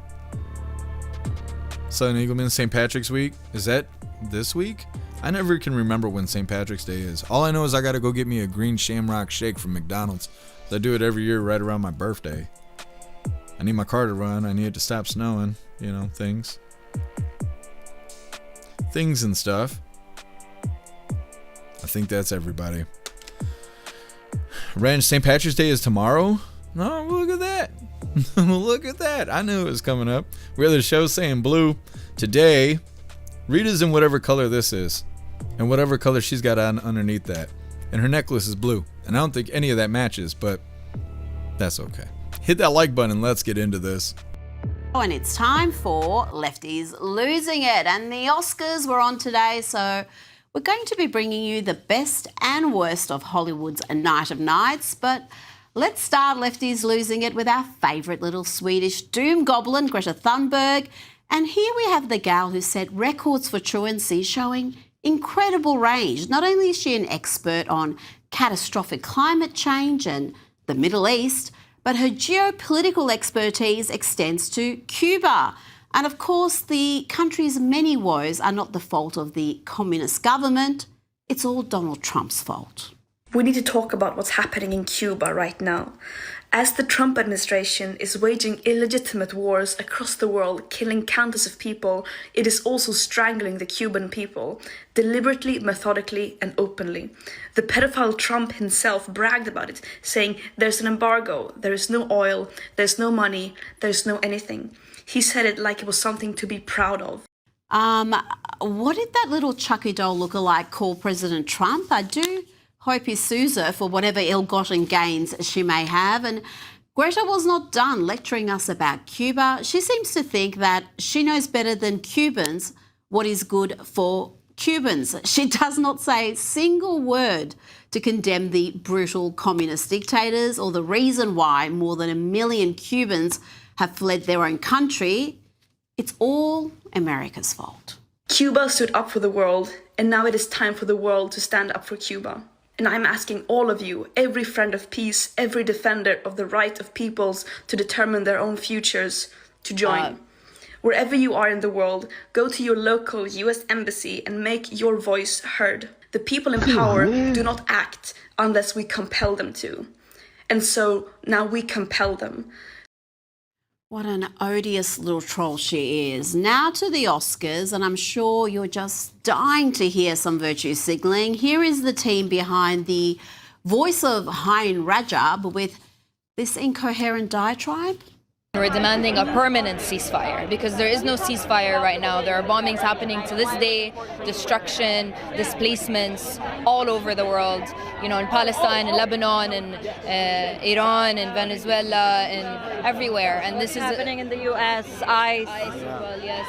S2: Southern Eagleman, St. Patrick's Week. Is that this week? I never can remember when St. Patrick's Day is. All I know is I gotta go get me a green Shamrock shake from McDonald's. I do it every year right around my birthday. I need my car to run. I need it to stop snowing. You know, things and stuff. I think that's everybody. Ranch, St. Patrick's Day is tomorrow? No, look at that. Look at that. I knew it was coming up. We're the show saying blue. Today, Rita's in whatever color this is. And whatever color she's got on underneath that. And her necklace is blue. And I don't think any of that matches, but that's okay. Hit that like button and let's get into this.
S1: And it's time for Lefties Losing It. And the Oscars were on today, so we're going to be bringing you the best and worst of Hollywood's Night of Nights. But let's start Lefties Losing It with our favourite little Swedish doom goblin, Greta Thunberg. And here we have the gal who set records for truancy, showing incredible range. Not only is she an expert on catastrophic climate change and the Middle East, but her geopolitical expertise extends to Cuba. And of course, the country's many woes are not the fault of the communist government. It's all Donald Trump's fault.
S20: We need to talk about what's happening in Cuba right now. As the Trump administration is waging illegitimate wars across the world, killing countless of people, it is also strangling the Cuban people, deliberately, methodically, and openly. The pedophile Trump himself bragged about it, saying, "There's an embargo, there is no oil, there's no money, there's no anything." He said it like it was something to be proud of.
S1: What did that little Chucky doll lookalike call President Trump? I do hope he sues her for whatever ill-gotten gains she may have. And Greta was not done lecturing us about Cuba. She seems to think that she knows better than Cubans what is good for Cubans. She does not say a single word to condemn the brutal communist dictators or the reason why more than 1 million Cubans have fled their own country. It's all America's fault.
S20: Cuba stood up for the world, and now it is time for the world to stand up for Cuba. And I'm asking all of you, every friend of peace, every defender of the right of peoples to determine their own futures, to join. Wherever you are in the world, go to your local US embassy and make your voice heard. The people in power do not act unless we compel them to. And so now we compel them.
S1: What an odious little troll she is. Now to the Oscars, and I'm sure you're just dying to hear some virtue signalling. Here is the team behind the voice of Hein Rajab with this incoherent diatribe.
S4: We're demanding a permanent ceasefire because there is no ceasefire right now. There are bombings happening to this day, destruction, displacements all over the world. You know, in Palestine, in Lebanon, in Iran, in Venezuela, and everywhere. And this is
S11: happening in the U.S. ICE.
S4: Well, yes.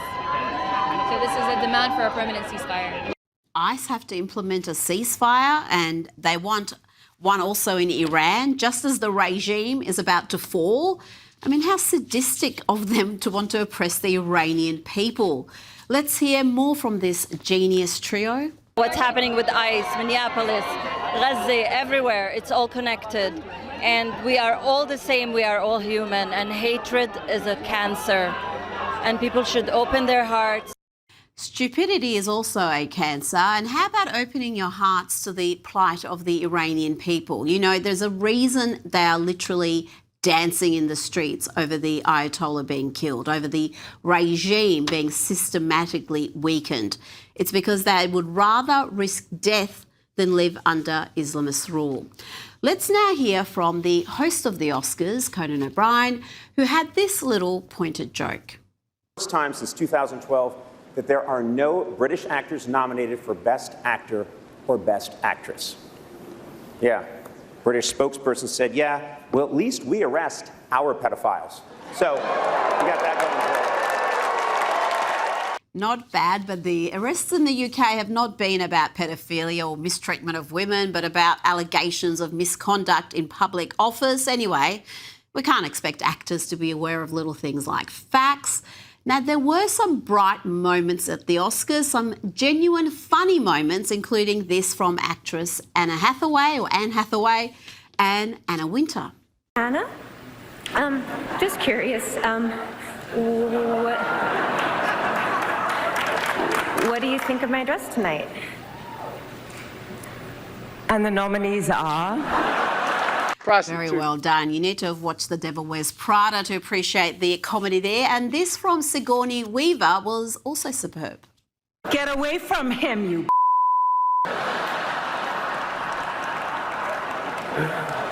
S4: So this is a demand for a permanent ceasefire.
S1: ICE have to implement a ceasefire, and they want one also in Iran, just as the regime is about to fall. I mean, how sadistic of them to want to oppress the Iranian people. Let's hear more from this genius trio.
S11: What's happening with ICE, Minneapolis, Gaza, everywhere, it's all connected. And we are all the same, we are all human, and hatred is a cancer. And people should open their hearts.
S1: Stupidity is also a cancer. And how about opening your hearts to the plight of the Iranian people? You know, there's a reason they are literally dancing in the streets over the Ayatollah being killed, over the regime being systematically weakened. It's because they would rather risk death than live under Islamist rule. Let's now hear from the host of the Oscars, Conan O'Brien, who had this little pointed joke.
S5: First time since 2012 that there are no British actors nominated for Best Actor or Best Actress. Yeah. British spokesperson said, yeah, well, at least we arrest our pedophiles. So we got that going.
S1: Not bad, but the arrests in the UK have not been about pedophilia or mistreatment of women, but about allegations of misconduct in public office. Anyway, we can't expect actors to be aware of little things like facts. Now, there were some bright moments at the Oscars, some genuine funny moments, including this from actress Anne Hathaway and Anna Wintour.
S23: Anna, just curious, what do you think of my dress tonight? And the nominees are?
S1: Very well done. You need to have watched The Devil Wears Prada to appreciate the comedy there. And this from Sigourney Weaver was also superb.
S23: Get away from him, you.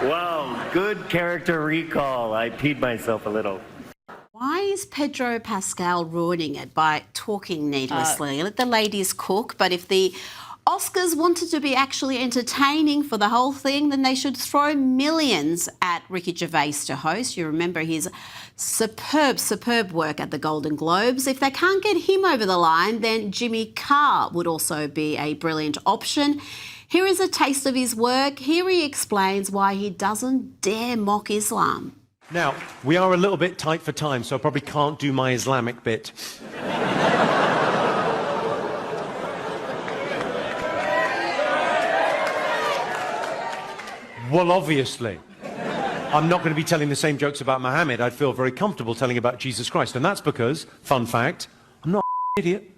S24: Wow, good character recall. I peed myself a little.
S1: Why is Pedro Pascal ruining it by talking needlessly? Let the ladies cook, but if the Oscars wanted to be actually entertaining for the whole thing, then they should throw millions at Ricky Gervais to host. You remember his superb work at the Golden Globes. If they can't get him over the line, then Jimmy Carr would also be a brilliant option. Here is a taste of his work. Here he explains why he doesn't dare mock Islam.
S25: Now, we are a little bit tight for time, so I probably can't do my Islamic bit. Well, obviously, I'm not going to be telling the same jokes about Muhammad. I'd feel very comfortable telling about Jesus Christ. And that's because, fun fact, I'm not an idiot.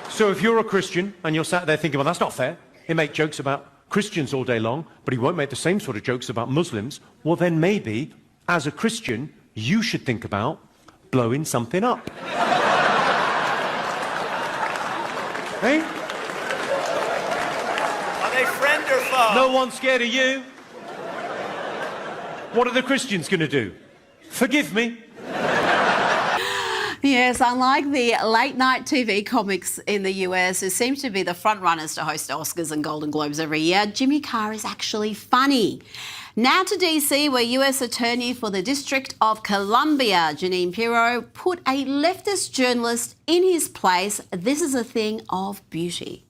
S25: So if you're a Christian and you're sat there thinking, well, that's not fair. He makes jokes about Christians all day long, but he won't make the same sort of jokes about Muslims. Well, then maybe, as a Christian, you should think about blowing something up. Hey? No one's scared of you. What are the Christians going to do? Forgive me.
S1: Yes, unlike the late-night TV comics in the US, who seem to be the front-runners to host Oscars and Golden Globes every year, Jimmy Carr is actually funny. Now to DC, where US Attorney for the District of Columbia, Jeanine Pirro, put a leftist journalist in his place. This is a thing of beauty.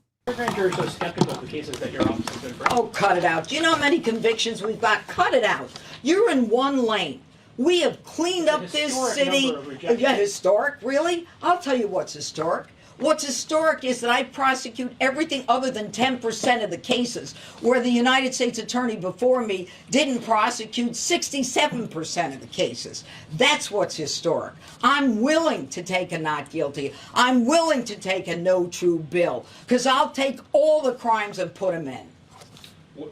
S26: You're so skeptical of the cases that your office has been bringing.
S27: Oh, cut it out. Do you know how many convictions we've got? Cut it out. You're in one lane.
S3: We have cleaned up this city. Yeah, historic, really? I'll tell you what's historic. What's historic is that I prosecute everything other than 10% of the cases, where the United States attorney before me didn't prosecute 67% of the cases. That's what's historic. I'm willing to take a not guilty. I'm willing to take a no true bill, because I'll take all the crimes and put them in.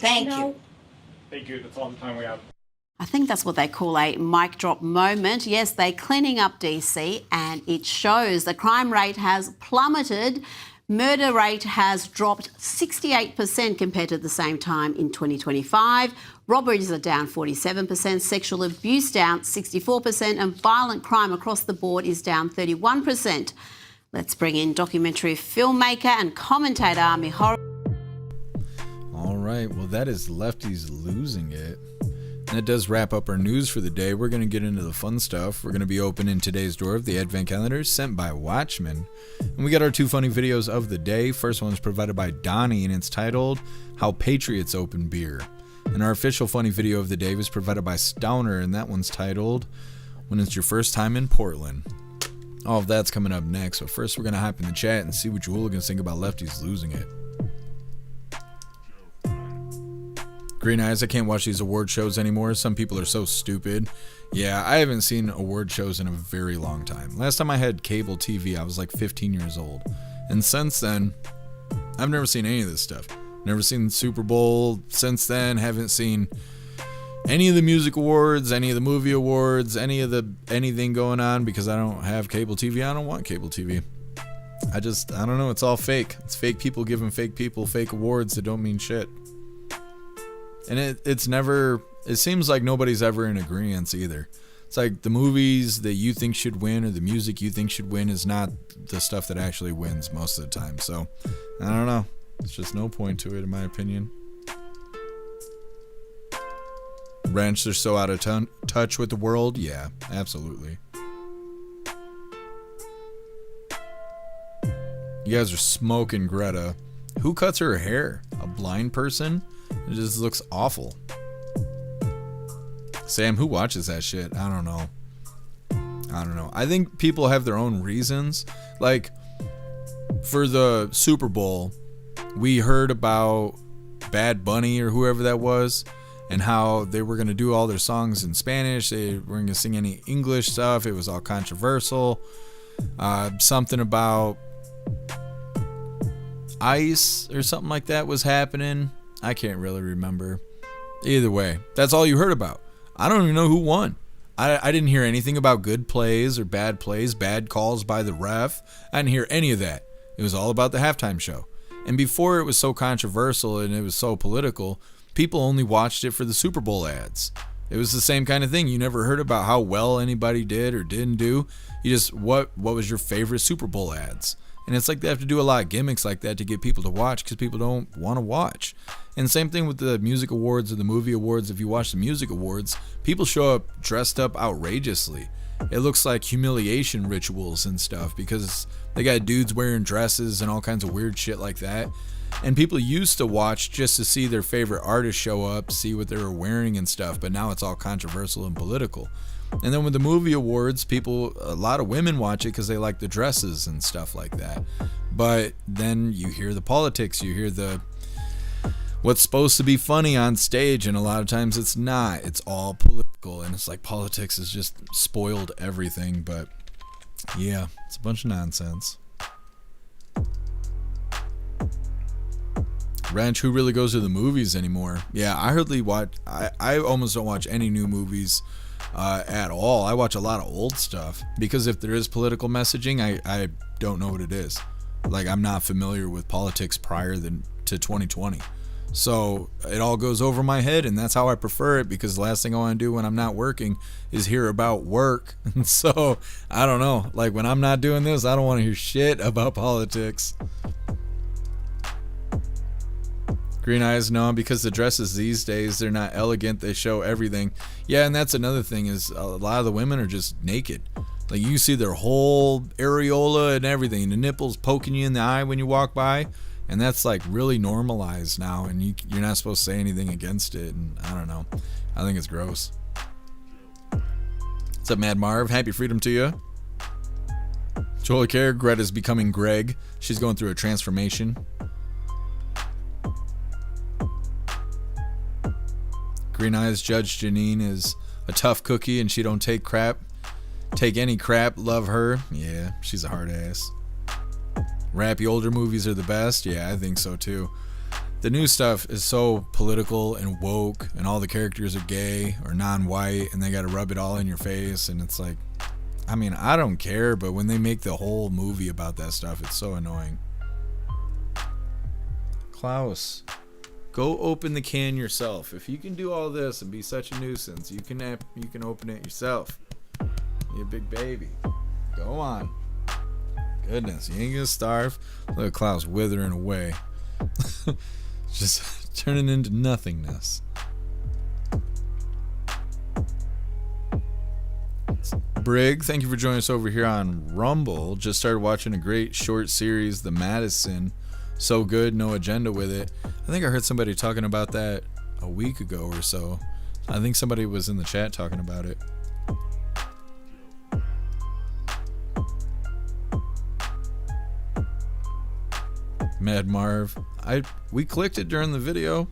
S3: Thank you.
S26: Thank you. That's all the time we have.
S1: I think that's what they call a mic drop moment. Yes, they're cleaning up DC, and it shows the crime rate has plummeted. Murder rate has dropped 68% compared to the same time in 2025. Robberies are down 47%, sexual abuse down 64%, and violent crime across the board is down 31%. Let's bring in documentary filmmaker and commentator Mihor.
S2: All right, well, that is Lefties losing it. And that does wrap up our news for the day. We're going to get into the fun stuff. We're going to be opening today's door of the Advent calendar sent by Watchmen. And we got our 2 funny videos of the day. First one is provided by Donnie, and it's titled How Patriots Open Beer. And our official funny video of the day was provided by Stowner, and that one's titled When It's Your First Time in Portland. All of that's coming up next, but first we're going to hop in the chat and see what you hooligans think about Lefties losing it. Green Eyes, I can't watch these award shows anymore. Some people are so stupid. Yeah, I haven't seen award shows in a very long time. Last time I had cable TV, I was like 15 years old. And since then, I've never seen any of this stuff. Never seen the Super Bowl since then. Haven't seen any of the music awards, any of the movie awards, anything going on because I don't have cable TV. I don't want cable TV. I don't know. It's all fake. It's fake people giving fake people fake awards that don't mean shit. And it seems like nobody's ever in agreement either. It's like the movies that you think should win or the music you think should win is not the stuff that actually wins most of the time. So, I don't know. There's just no point to it, in my opinion. Wrench, they're so out of touch with the world. Yeah, absolutely. You guys are smoking Greta. Who cuts her hair? A blind person? It just looks awful. Sam, who watches that shit? I don't know. I think people have their own reasons. Like, for the Super Bowl, we heard about Bad Bunny or whoever that was, and how they were going to do all their songs in Spanish. They weren't going to sing any English stuff. It was all controversial. Something about ICE or something like that was happening. I can't really remember. Either way, that's all you heard about. I don't even know who won. I didn't hear anything about good plays or bad plays, bad calls by the ref. I didn't hear any of that. It was all about the halftime show. And before it was so controversial and it was so political, people only watched it for the Super Bowl ads. It was the same kind of thing. You never heard about how well anybody did or didn't do. You just, what was your favorite Super Bowl ads? And it's like they have to do a lot of gimmicks like that to get people to watch because people don't want to watch. And same thing with the music awards or the movie awards. If you watch the music awards, people show up dressed up outrageously. It looks like humiliation rituals and stuff because they got dudes wearing dresses and all kinds of weird shit like that. And people used to watch just to see their favorite artists show up, see what they were wearing and stuff. But now it's all controversial and political. And then with the movie awards, a lot of women watch it because they like the dresses and stuff like that. But then you hear the politics, you hear what's supposed to be funny on stage, and a lot of times it's not. It's all political, and it's like politics has just spoiled everything. But yeah, it's a bunch of nonsense. Ranch, who really goes to the movies anymore? Yeah, I almost don't watch any new movies at all. I watch a lot of old stuff because if there is political messaging, I don't know what it is. Like, I'm not familiar with politics prior to 2020. So it all goes over my head, and that's how I prefer it because the last thing I want to do when I'm not working is hear about work. And so, I don't know. Like, when I'm not doing this, I don't want to hear shit about politics. Green Eyes, no, because the dresses these days, they're not elegant. They show everything. Yeah, and that's another thing is a lot of the women are just naked. Like, you see their whole areola and everything. The nipples poking you in the eye when you walk by. And that's, like, really normalized now. And you're not supposed to say anything against it. And I don't know. I think it's gross. What's up, Mad Marv? Happy freedom to you. Joel Care, Greta's becoming Greg. She's going through a transformation. Green Eyes Judge Janine is a tough cookie and she don't take crap. Take any crap, love her. Yeah, she's a hard ass. Rappy older movies are the best. Yeah, I think so too. The new stuff is so political and woke, and all the characters are gay or non-white, and they gotta rub it all in your face, and it's like, I mean, I don't care, but when they make the whole movie about that stuff, it's so annoying. Klaus, go open the can yourself. If you can do all this and be such a nuisance, you can open it yourself. You big baby. Go on. Goodness, you ain't gonna starve. Look at Klaus withering away. Just turning into nothingness. Brig, thank you for joining us over here on Rumble. Just started watching a great short series, The Madison. So good, no agenda with it. I think I heard somebody talking about that a week ago or so. I think somebody was in the chat talking about it. Mad Marv. We clicked it during the video.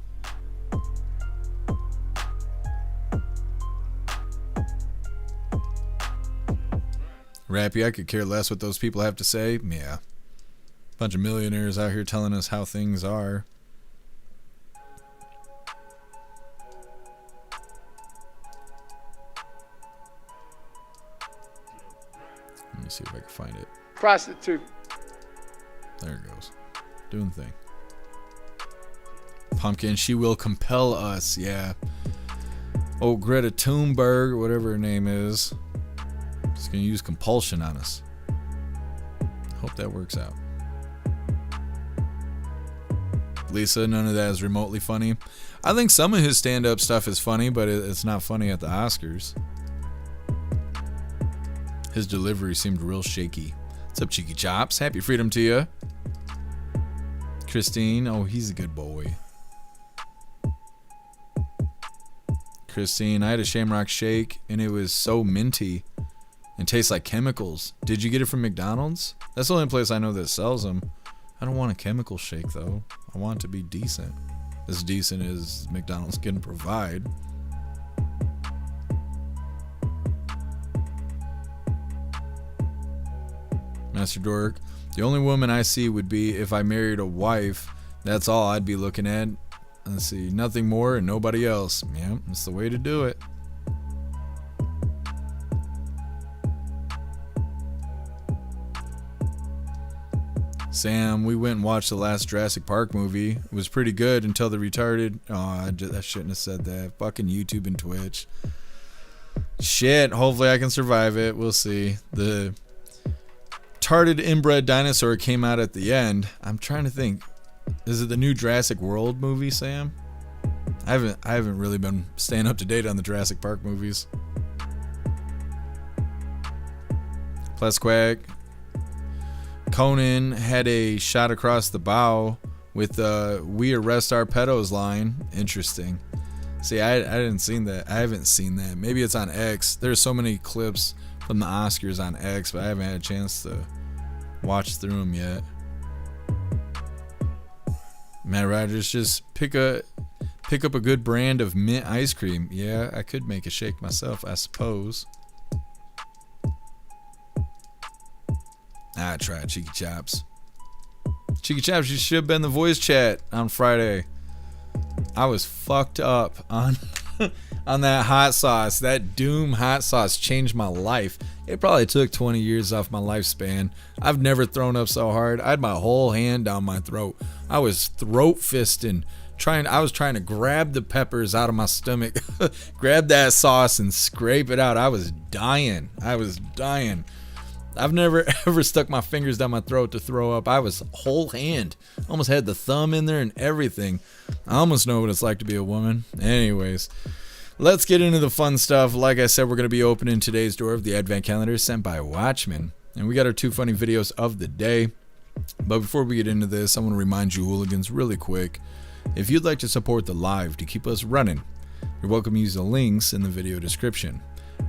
S2: Rappy, I could care less what those people have to say. Yeah. Bunch of millionaires out here telling us how things are. Let me see if I can find it.
S6: Prostitute.
S2: There it goes. Doing the thing. Pumpkin, she will compel us. Yeah. Oh, Greta Thunberg, or whatever her name is. She's going to use compulsion on us. Hope that works out. Lisa, none of that is remotely funny. I think some of his stand-up stuff is funny, but it's not funny at the Oscars. His delivery seemed real shaky. What's up, Cheeky Chops? Happy freedom to you. Christine, oh, he's a good boy. Christine, I had a Shamrock Shake, and it was so minty and tastes like chemicals. Did you get it from McDonald's? That's the only place I know that sells them. I don't want a chemical shake, though. I want it to be decent. As decent as McDonald's can provide. Master Dork, the only woman I see would be if I married a wife. That's all I'd be looking at. Let's see, nothing more and nobody else. Yeah, that's the way to do it. Sam, we went and watched the last Jurassic Park movie. It was pretty good until the retarded... Oh, I shouldn't have said that. Fucking YouTube and Twitch. Shit, hopefully I can survive it. We'll see. The retarded inbred dinosaur came out at the end. I'm trying to think. Is it the new Jurassic World movie, Sam? I haven't really been staying up to date on the Jurassic Park movies. Plesquag. Conan had a shot across the bow with "We arrest our pedos" line. Interesting. See, I didn't seen that. I haven't seen that. Maybe it's on X. There's so many clips from the Oscars on X, but I haven't had a chance to watch through them yet. Matt Rogers, just pick up a good brand of mint ice cream. Yeah, I could make a shake myself, I suppose. I tried Cheeky Chops. Cheeky Chops, you should have been the voice chat on Friday. I was fucked up on on that hot sauce. That Doom hot sauce changed my life. It probably took 20 years off my lifespan. I've never thrown up so hard. I had my whole hand down my throat. I was throat fisting. I was trying to grab the peppers out of my stomach, grab that sauce and scrape it out. I was dying. I've never ever stuck my fingers down my throat to throw up. I was whole hand. Almost had the thumb in there and everything. I almost know what it's like to be a woman. Anyways, let's get into the fun stuff. Like I said, we're going to be opening today's door of the Advent Calendar sent by Watchmen. And we got our 2 funny videos of the day. But before we get into this, I want to remind you hooligans really quick. If you'd like to support the live to keep us running, you're welcome to use the links in the video description.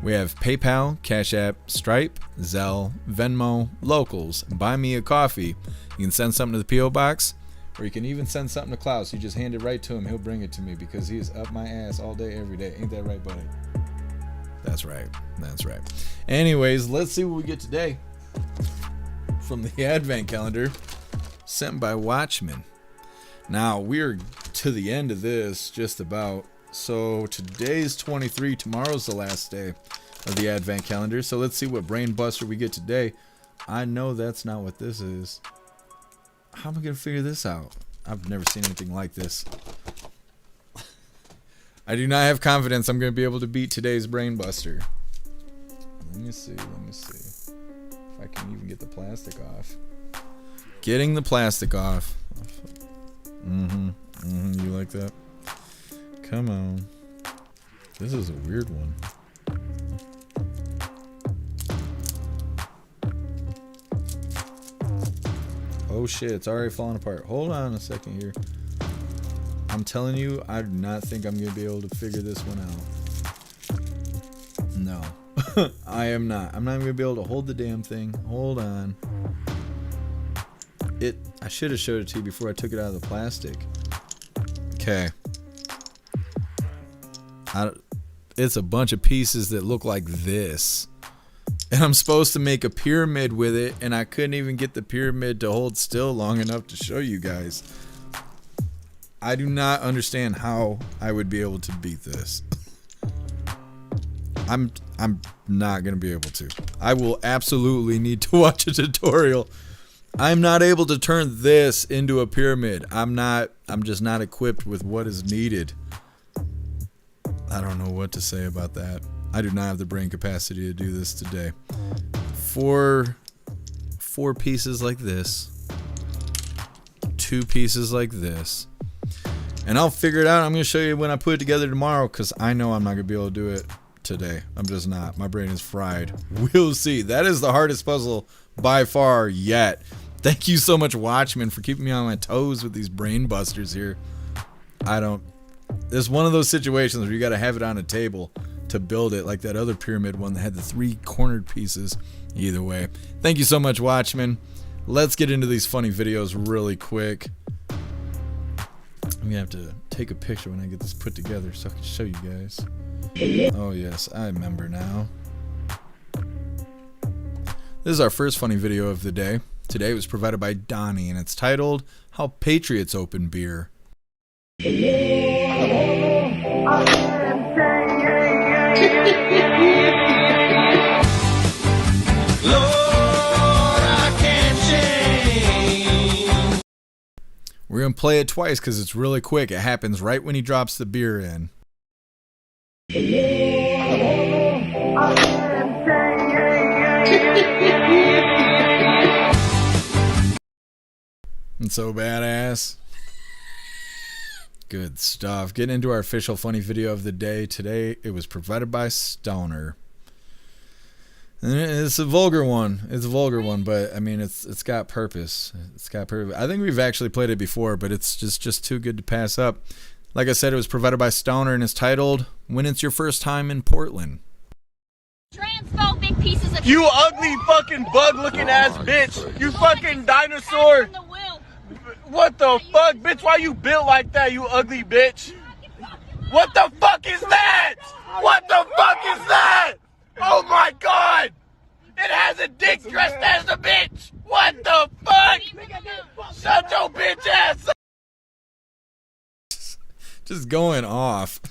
S2: We have PayPal, Cash App, Stripe, Zelle, Venmo, Locals, Buy Me a Coffee. You can send something to the P.O. Box, or you can even send something to Klaus. You just hand it right to him. He'll bring it to me because he is up my ass all day, every day. Ain't that right, buddy? That's right. That's right. Anyways, let's see what we get today from the Advent calendar sent by Watchman. Now, we're to the end of this, just about. So today's 23, tomorrow's the last day of the Advent calendar. So let's see what brain buster we get today. I know that's not what this is. How am I going to figure this out? I've never seen anything like this. I do not have confidence I'm going to be able to beat today's brain buster. Let me see. If I can even get the plastic off. Getting the plastic off. You like that? Come on. This is a weird one. Oh shit, it's already falling apart. Hold on a second here. I'm telling you, I do not think I'm going to be able to figure this one out. No. I am not. I'm not going to be able to hold the damn thing. Hold on. I should have showed it to you before I took it out of the plastic. Okay. It's a bunch of pieces that look like this. And I'm supposed to make a pyramid with it, and I couldn't even get the pyramid to hold still long enough to show you guys. I do not understand how I would be able to beat this. I'm not going to be able to. I will absolutely need to watch a tutorial. I'm not able to turn this into a pyramid. I'm just not equipped with what is needed. I don't know what to say about that. I do not have the brain capacity to do this today. Four pieces like this. 2 pieces like this. And I'll figure it out. I'm going to show you when I put it together tomorrow, because I know I'm not going to be able to do it today. I'm just not. My brain is fried. We'll see. That is the hardest puzzle by far yet. Thank you so much, Watchmen, for keeping me on my toes with these brain busters here. There's one of those situations where you got to have it on a table to build it, like that other pyramid one that had the 3 cornered pieces. Either way, thank you so much, Watchmen. Let's get into these funny videos really quick. I'm gonna have to take a picture when I get this put together so I can show you guys. Oh yes, I remember now. This is our first funny video of the day. Today it was provided by Donnie, and it's titled How Patriots Open Beer. We're going to play it twice because it's really quick. It happens right when he drops the beer in. And so badass. Good stuff. Getting into our official funny video of the day. Today it was provided by Stoner. And it's a vulgar one. It's a vulgar one, but I mean it's got purpose. It's got purpose. I think we've actually played it before, but it's just too good to pass up. Like I said, it was provided by Stoner and it's titled When It's Your First Time in Portland.
S6: Transphobic pieces of you ugly fucking bug looking ass bitch. You fucking dinosaur. What the fuck, bitch? Why you built like that, you ugly bitch? What the fuck is that? What the fuck is that? Oh my god! It has a dick dressed as a bitch! What the fuck? Shut your bitch ass up!
S2: Just going off.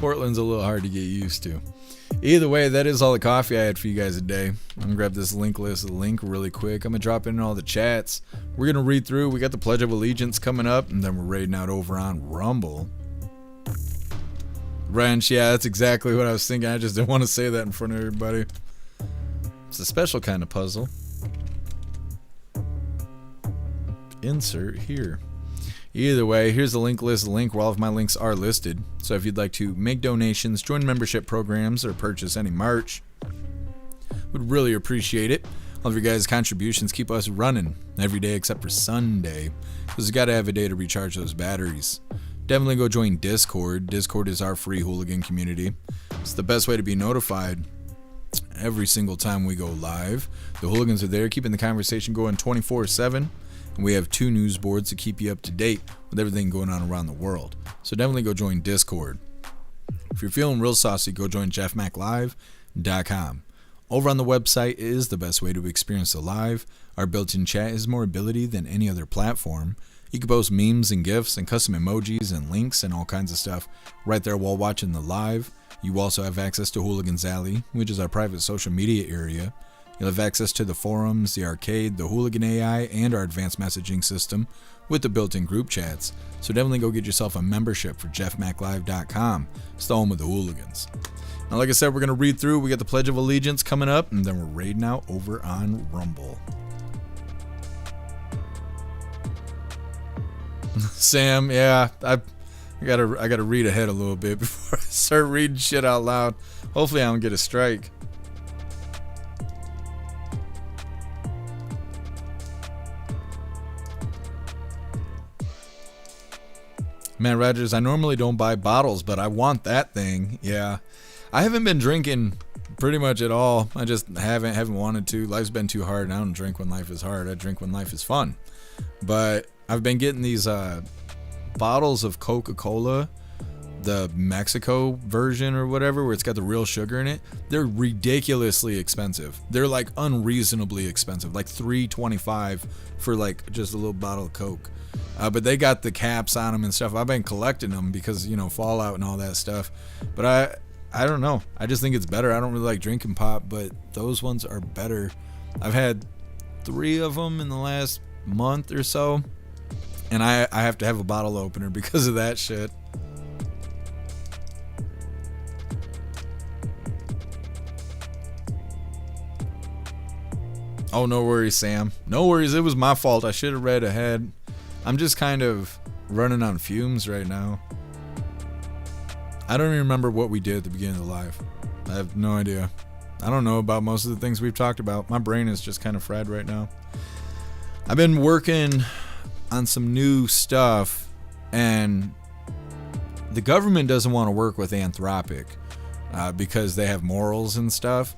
S2: Portland's a little hard to get used to. Either way, that is all the coffee I had for you guys today. I'm going to grab this link really quick. I'm going to drop in all the chats. We're going to read through. We got the Pledge of Allegiance coming up, and then we're raiding out over on Rumble. Wrench, yeah, that's exactly what I was thinking. I just didn't want to say that in front of everybody. It's a special kind of puzzle. Insert here. Either way, here's the link where all of my links are listed. So if you'd like to make donations, join membership programs, or purchase any merch, would really appreciate it. All of your guys' contributions keep us running every day except for Sunday, because we got to have a day to recharge those batteries. definitely go join Discord. Discord is our free hooligan community. It's the best way to be notified every single time we go live. The hooligans are there keeping the conversation going 24/7, and we have 2 news boards to keep you up to date with everything going on around the world. So definitely go join Discord. If you're feeling real saucy, go join jeffmaclive.com. Over on the website is the best way to experience the live. Our built-in chat has more ability than any other platform. You can post memes and GIFs and custom emojis and links and all kinds of stuff right there while watching the live. You also have access to Hooligans Alley, which is our private social media area. You'll have access to the forums, the arcade, the Hooligan AI, and our advanced messaging system with the built-in group chats. So definitely go get yourself a membership for jeffmaclive.com. It's the home of the hooligans. Now, like I said, we're going to read through. We got the Pledge of Allegiance coming up, and then we're raiding out over on Rumble. Sam, yeah, I gotta read ahead a little bit before I start reading shit out loud. Hopefully I don't get a strike. Matt Rogers, I normally don't buy bottles, but I want that thing. Yeah, I haven't been drinking pretty much at all. I just haven't wanted to. Life's been too hard, and I don't drink when life is hard. I drink when life is fun. But I've been getting these bottles of Coca-Cola, the Mexico version or whatever, where it's got the real sugar in it. They're ridiculously expensive. They're like unreasonably expensive, like $3.25 for like just a little bottle of Coke. But they got the caps on them and stuff. I've been collecting them because, you know, Fallout and all that stuff. But I don't know. I just think it's better. I don't really like drinking pop, but those ones are better. I've had 3 of them in the last month or so, and I have to have a bottle opener because of that shit. Oh, no worries, Sam. No worries. It was my fault. I should have read ahead. I'm just kind of running on fumes right now. I don't even remember what we did at the beginning of the live. I have no idea. I don't know about most of the things we've talked about. My brain is just kind of fried right now. I've been working on some new stuff, and the government doesn't want to work with Anthropic because they have morals and stuff.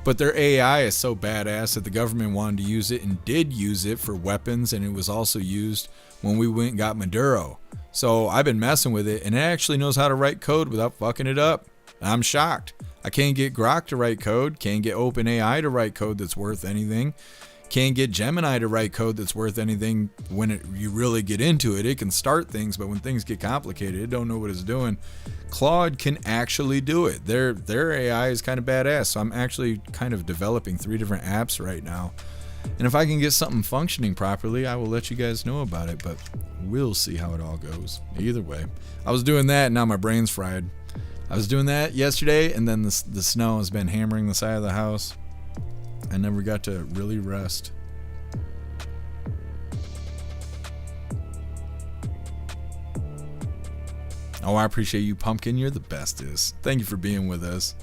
S2: But their AI is so badass that the government wanted to use it and did use it for weapons, and it was also used when we went and got Maduro. So I've been messing with it, and it actually knows how to write code without fucking it up. I'm shocked. I can't get Grok to write code, can't get OpenAI to write code that's worth anything, can't get Gemini to write code that's worth anything. When you really get into it, it can start things, but when things get complicated, it don't know what it's doing. Claude can actually do it. Their AI is kind of badass, so I'm actually kind of developing 3 different apps right now. And if I can get something functioning properly, I will let you guys know about it, but we'll see how it all goes. Either way, I was doing that, and now my brain's fried. I was doing that yesterday, and then the snow has been hammering the side of the house. I never got to really rest. Oh, I appreciate you, Pumpkin. You're the bestest. Thank you for being with us.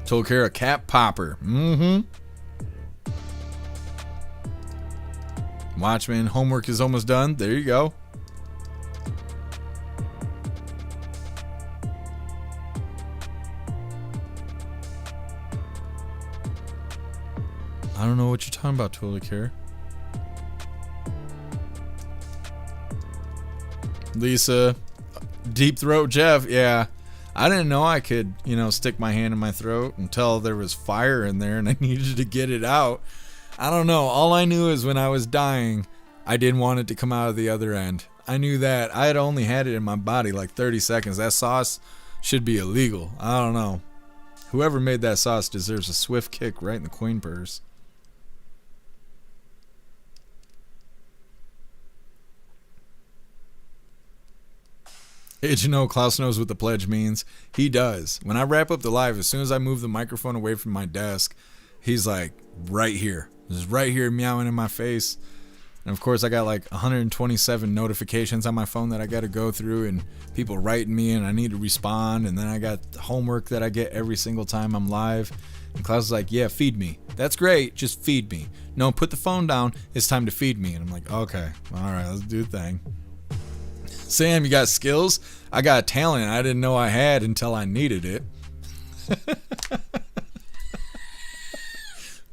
S2: Told Kara, cat popper. Watchman, homework is almost done. There you go. I don't know what you're talking about, Totally Care. Lisa, Deep Throat Jeff, yeah. I didn't know I could, stick my hand in my throat until there was fire in there and I needed to get it out. I don't know. All I knew is when I was dying, I didn't want it to come out of the other end. I knew that. I had only had it in my body like 30 seconds. That sauce should be illegal. I don't know. Whoever made that sauce deserves a swift kick right in the coin purse. Hey, did you know Klaus knows what the pledge means? He does. When I wrap up the live, as soon as I move the microphone away from my desk, he's like, right here. Just right here meowing in my face. And of course, I got like 127 notifications on my phone that I got to go through, and people writing me, and I need to respond. And then I got homework that I get every single time I'm live. And Klaus is like, yeah, feed me. That's great. Just feed me. No, put the phone down. It's time to feed me. And I'm like, okay, all right, let's do the thing. Sam, you got skills? I got talent I didn't know I had until I needed it.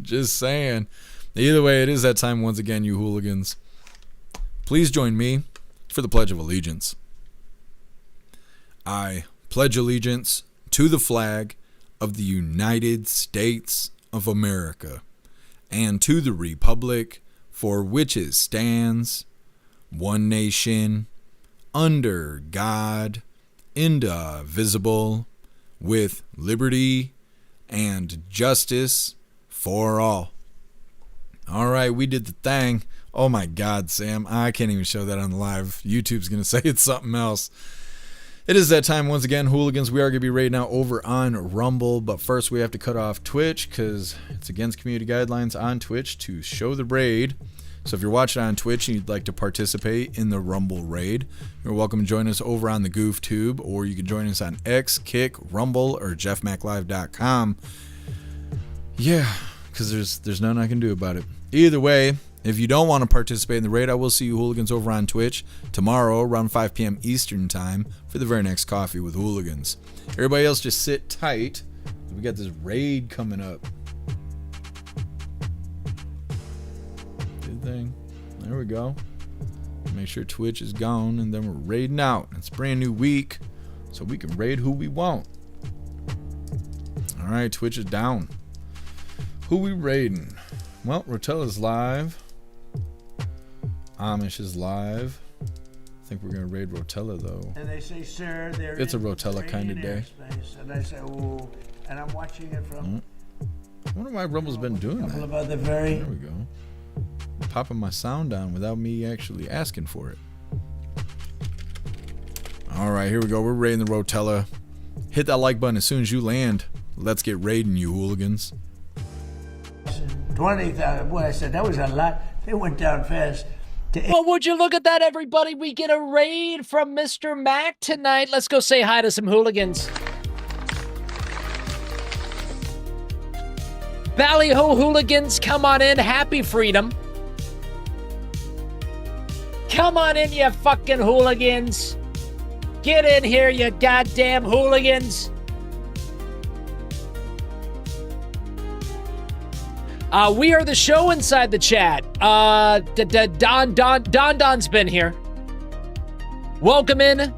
S2: Just saying. Either way, it is that time once again, you hooligans. Please join me for the Pledge of Allegiance. I pledge allegiance to the flag of the United States of America and to the republic for which it stands, one nation, under God, indivisible, with liberty and justice for all. All right, we did the thing. Oh my God, Sam, I can't even show that on the live. YouTube's going to say it's something else. It is that time once again, hooligans. We are going to be raiding out over on Rumble, but first we have to cut off Twitch because it's against community guidelines on Twitch to show the raid. So if you're watching on Twitch and you'd like to participate in the Rumble raid, you're welcome to join us over on the GoofTube, or you can join us on X, Kick, Rumble, or jeffmaclive.com. Yeah, because there's nothing I can do about it. Either way, if you don't want to participate in the raid, I will see you hooligans over on Twitch tomorrow around 5 p.m. Eastern time for the very next Coffee with Hooligans. Everybody else just sit tight. We got this raid coming up. Good thing. There we go. Make sure Twitch is gone, and then we're raiding out. It's a brand new week, so we can raid who we want. All right, Twitch is down. Who we raiding? Well, Rotella's live. Amish is live. I think we're gonna raid Rotella though.
S16: And they say, sir,
S2: it's a Rotella kind of day.
S16: Airspace. And I say, oh, and I'm watching it from.
S2: I wonder why Rumble's been doing that.
S16: About the very.
S2: There we go. Popping my sound down without me actually asking for it. All right, here we go. We're raiding the Rotella. Hit that like button as soon as you land. Let's get raiding, you hooligans.
S16: 20,000. Boy, I said that was a lot. They went down fast.
S7: Well, would you look at that, everybody? We get a raid from Mr. Mac tonight. Let's go say hi to some hooligans. Ballyho hooligans, come on in. Happy freedom. Come on in, you fucking hooligans. Get in here, you goddamn hooligans. We are the show inside the chat. Don's been here. Welcome in.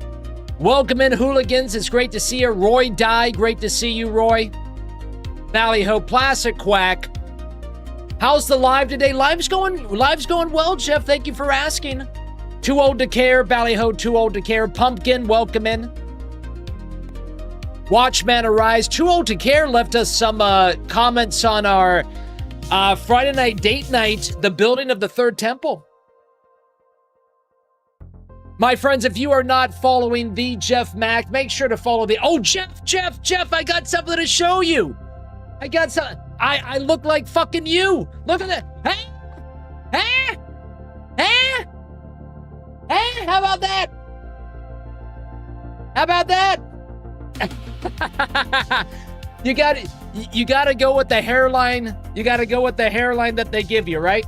S7: Welcome in, hooligans. It's great to see you. Roy Dye, great to see you, Roy. Ballyho Placid Quack. How's the live today? Live's going well, Jeff. Thank you for asking. Too old to care. Ballyho, too old to care. Pumpkin, welcome in. Watchman Arise, too old to care, left us some comments on our Friday night date night, the building of the Third Temple. My friends, if you are not following the Jeff Mac, make sure to follow the... Oh, Jeff, I got something to show you. I got some... I look like fucking you. Look at that. Hey, how about that? How about that? You got to go with the hairline. You got to go with the hairline that they give you, right?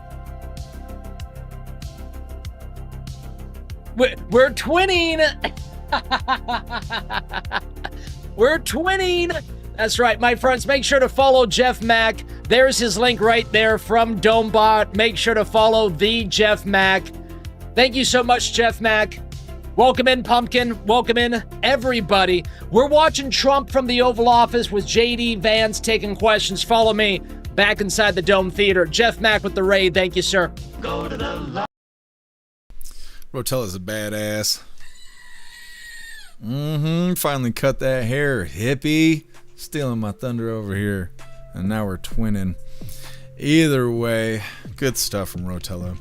S7: We're twinning. We're twinning. That's right, my friends. Make sure to follow Jeff Mac. There's his link right there from Domebot. Make sure to follow the Jeff Mac. Thank you so much, Jeff Mac. Welcome in, Pumpkin. Welcome in, everybody. We're watching Trump from the Oval Office with J.D. Vance taking questions. Follow me back inside the Dome Theater. Jeff Mac with the raid. Thank you, sir. Go to the...
S2: Rotella's a badass. Finally cut that hair, hippie. Stealing my thunder over here. And now we're twinning. Either way, good stuff from Rotella.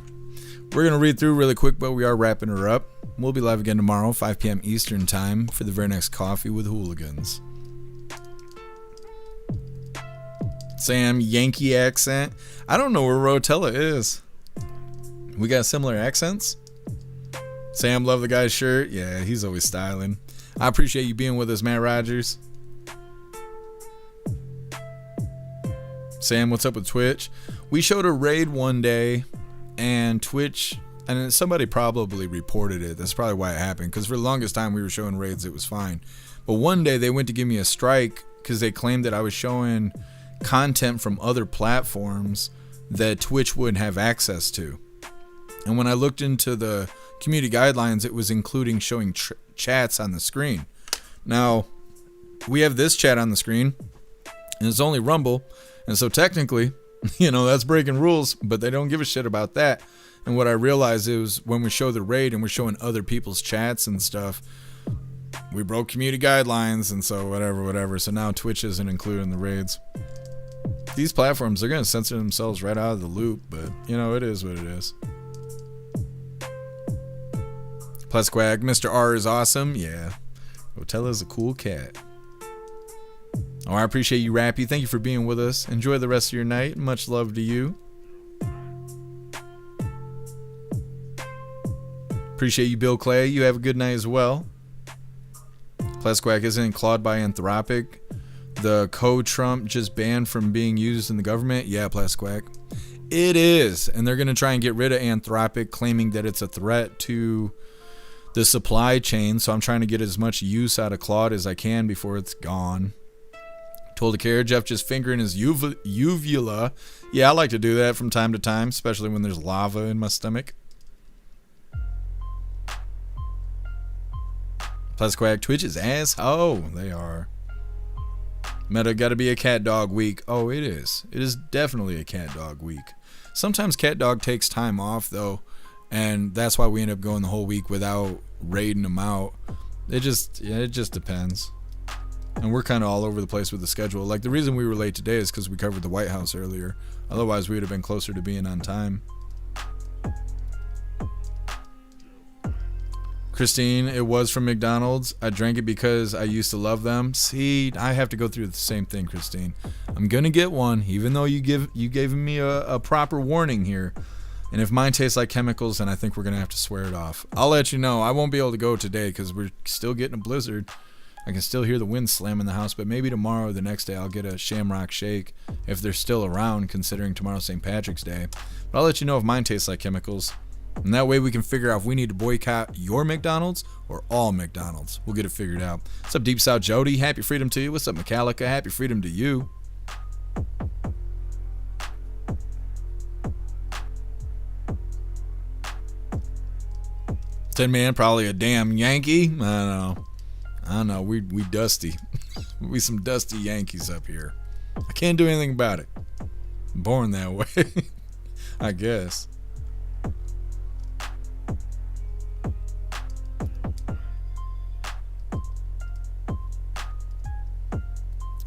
S2: We're going to read through really quick, but we are wrapping her up. We'll be live again tomorrow, 5 p.m. Eastern time, for the very next Coffee with Hooligans. Sam, Yankee accent. I don't know where Rotella is. We got similar accents. Sam, love the guy's shirt. Yeah, he's always styling. I appreciate you being with us, Matt Rogers. Sam, what's up with Twitch? We showed a raid one day, and Twitch, and somebody probably reported it. That's probably why it happened, because for the longest time we were showing raids, it was fine. But one day they went to give me a strike because they claimed that I was showing content from other platforms that Twitch wouldn't have access to. And when I looked into the community guidelines, it was including showing chats on the screen. Now, we have this chat on the screen, and it's only Rumble, and so technically, that's breaking rules, but they don't give a shit about that. And what I realized is when we show the raid and we're showing other people's chats and stuff, we broke community guidelines, and so whatever. So now Twitch isn't included in the raids. These platforms, they're going to censor themselves right out of the loop, but, it is what it is. Plus Quack, Mr. R is awesome. Yeah. Rotella's a cool cat. Oh, I appreciate you, Rappy. Thank you for being with us. Enjoy the rest of your night. Much love to you. Appreciate you, Bill Clay. You have a good night as well. Plus Quack, isn't clawed by Anthropic the code Trump just banned from being used in the government? Yeah, Plus Quack. It is. And they're going to try and get rid of Anthropic, claiming that it's a threat to the supply chain, so I'm trying to get as much use out of Claude as I can before it's gone. Told to care, Jeff just fingering his uvula. Yeah, I like to do that from time to time, especially when there's lava in my stomach. Plus Quack, Twitch is ass. Oh, they are. Meta gotta be a cat dog week. Oh, it is. It is definitely a cat dog week. Sometimes cat dog takes time off though, and that's why we end up going the whole week without raiding them out. It just depends. And we're kind of all over the place with the schedule. Like, the reason we were late today is because we covered the White House earlier. Otherwise, we would have been closer to being on time. Christine, it was from McDonald's. I drank it because I used to love them. See, I have to go through the same thing, Christine. I'm going to get one, even though you gave me a proper warning here. And if mine tastes like chemicals, then I think we're going to have to swear it off. I'll let you know. I won't be able to go today because we're still getting a blizzard. I can still hear the wind slamming the house, but maybe tomorrow or the next day I'll get a Shamrock Shake if they're still around, considering tomorrow's St. Patrick's Day. But I'll let you know if mine tastes like chemicals. And that way we can figure out if we need to boycott your McDonald's or all McDonald's. We'll get it figured out. What's up, Deep South Jody? Happy freedom to you. What's up, Metallica? Happy freedom to you. Tin Man, probably a damn Yankee. I don't know. We dusty. We some dusty Yankees up here. I can't do anything about it. I'm born that way. I guess.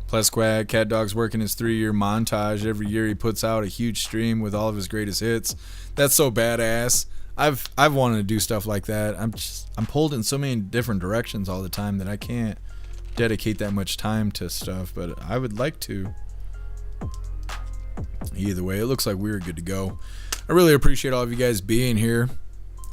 S2: Plus Quag, Cat Dog's working his 3-year montage. Every year he puts out a huge stream with all of his greatest hits. That's so badass. I've wanted to do stuff like that. I'm pulled in so many different directions all the time that I can't dedicate that much time to stuff, but I would like to. Either way, it looks like we're good to go. I really appreciate all of you guys being here.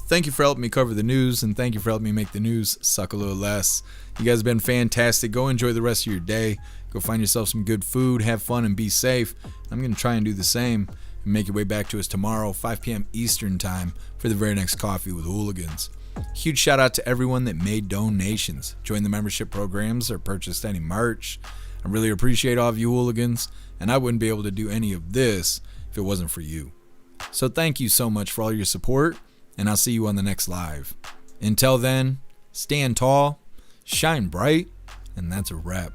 S2: Thank you for helping me cover the news, and thank you for helping me make the news suck a little less. You guys have been fantastic. Go enjoy the rest of your day. Go find yourself some good food, have fun, and be safe. I'm going to try and do the same and make your way back to us tomorrow, 5 p.m. Eastern time, for the very next Coffee with Hooligans. Huge shout out to everyone that made donations, joined the membership programs, or purchased any merch. I really appreciate all of you hooligans, and I wouldn't be able to do any of this if it wasn't for you. So thank you so much for all your support, and I'll see you on the next live. Until then, stand tall, shine bright, and that's a wrap.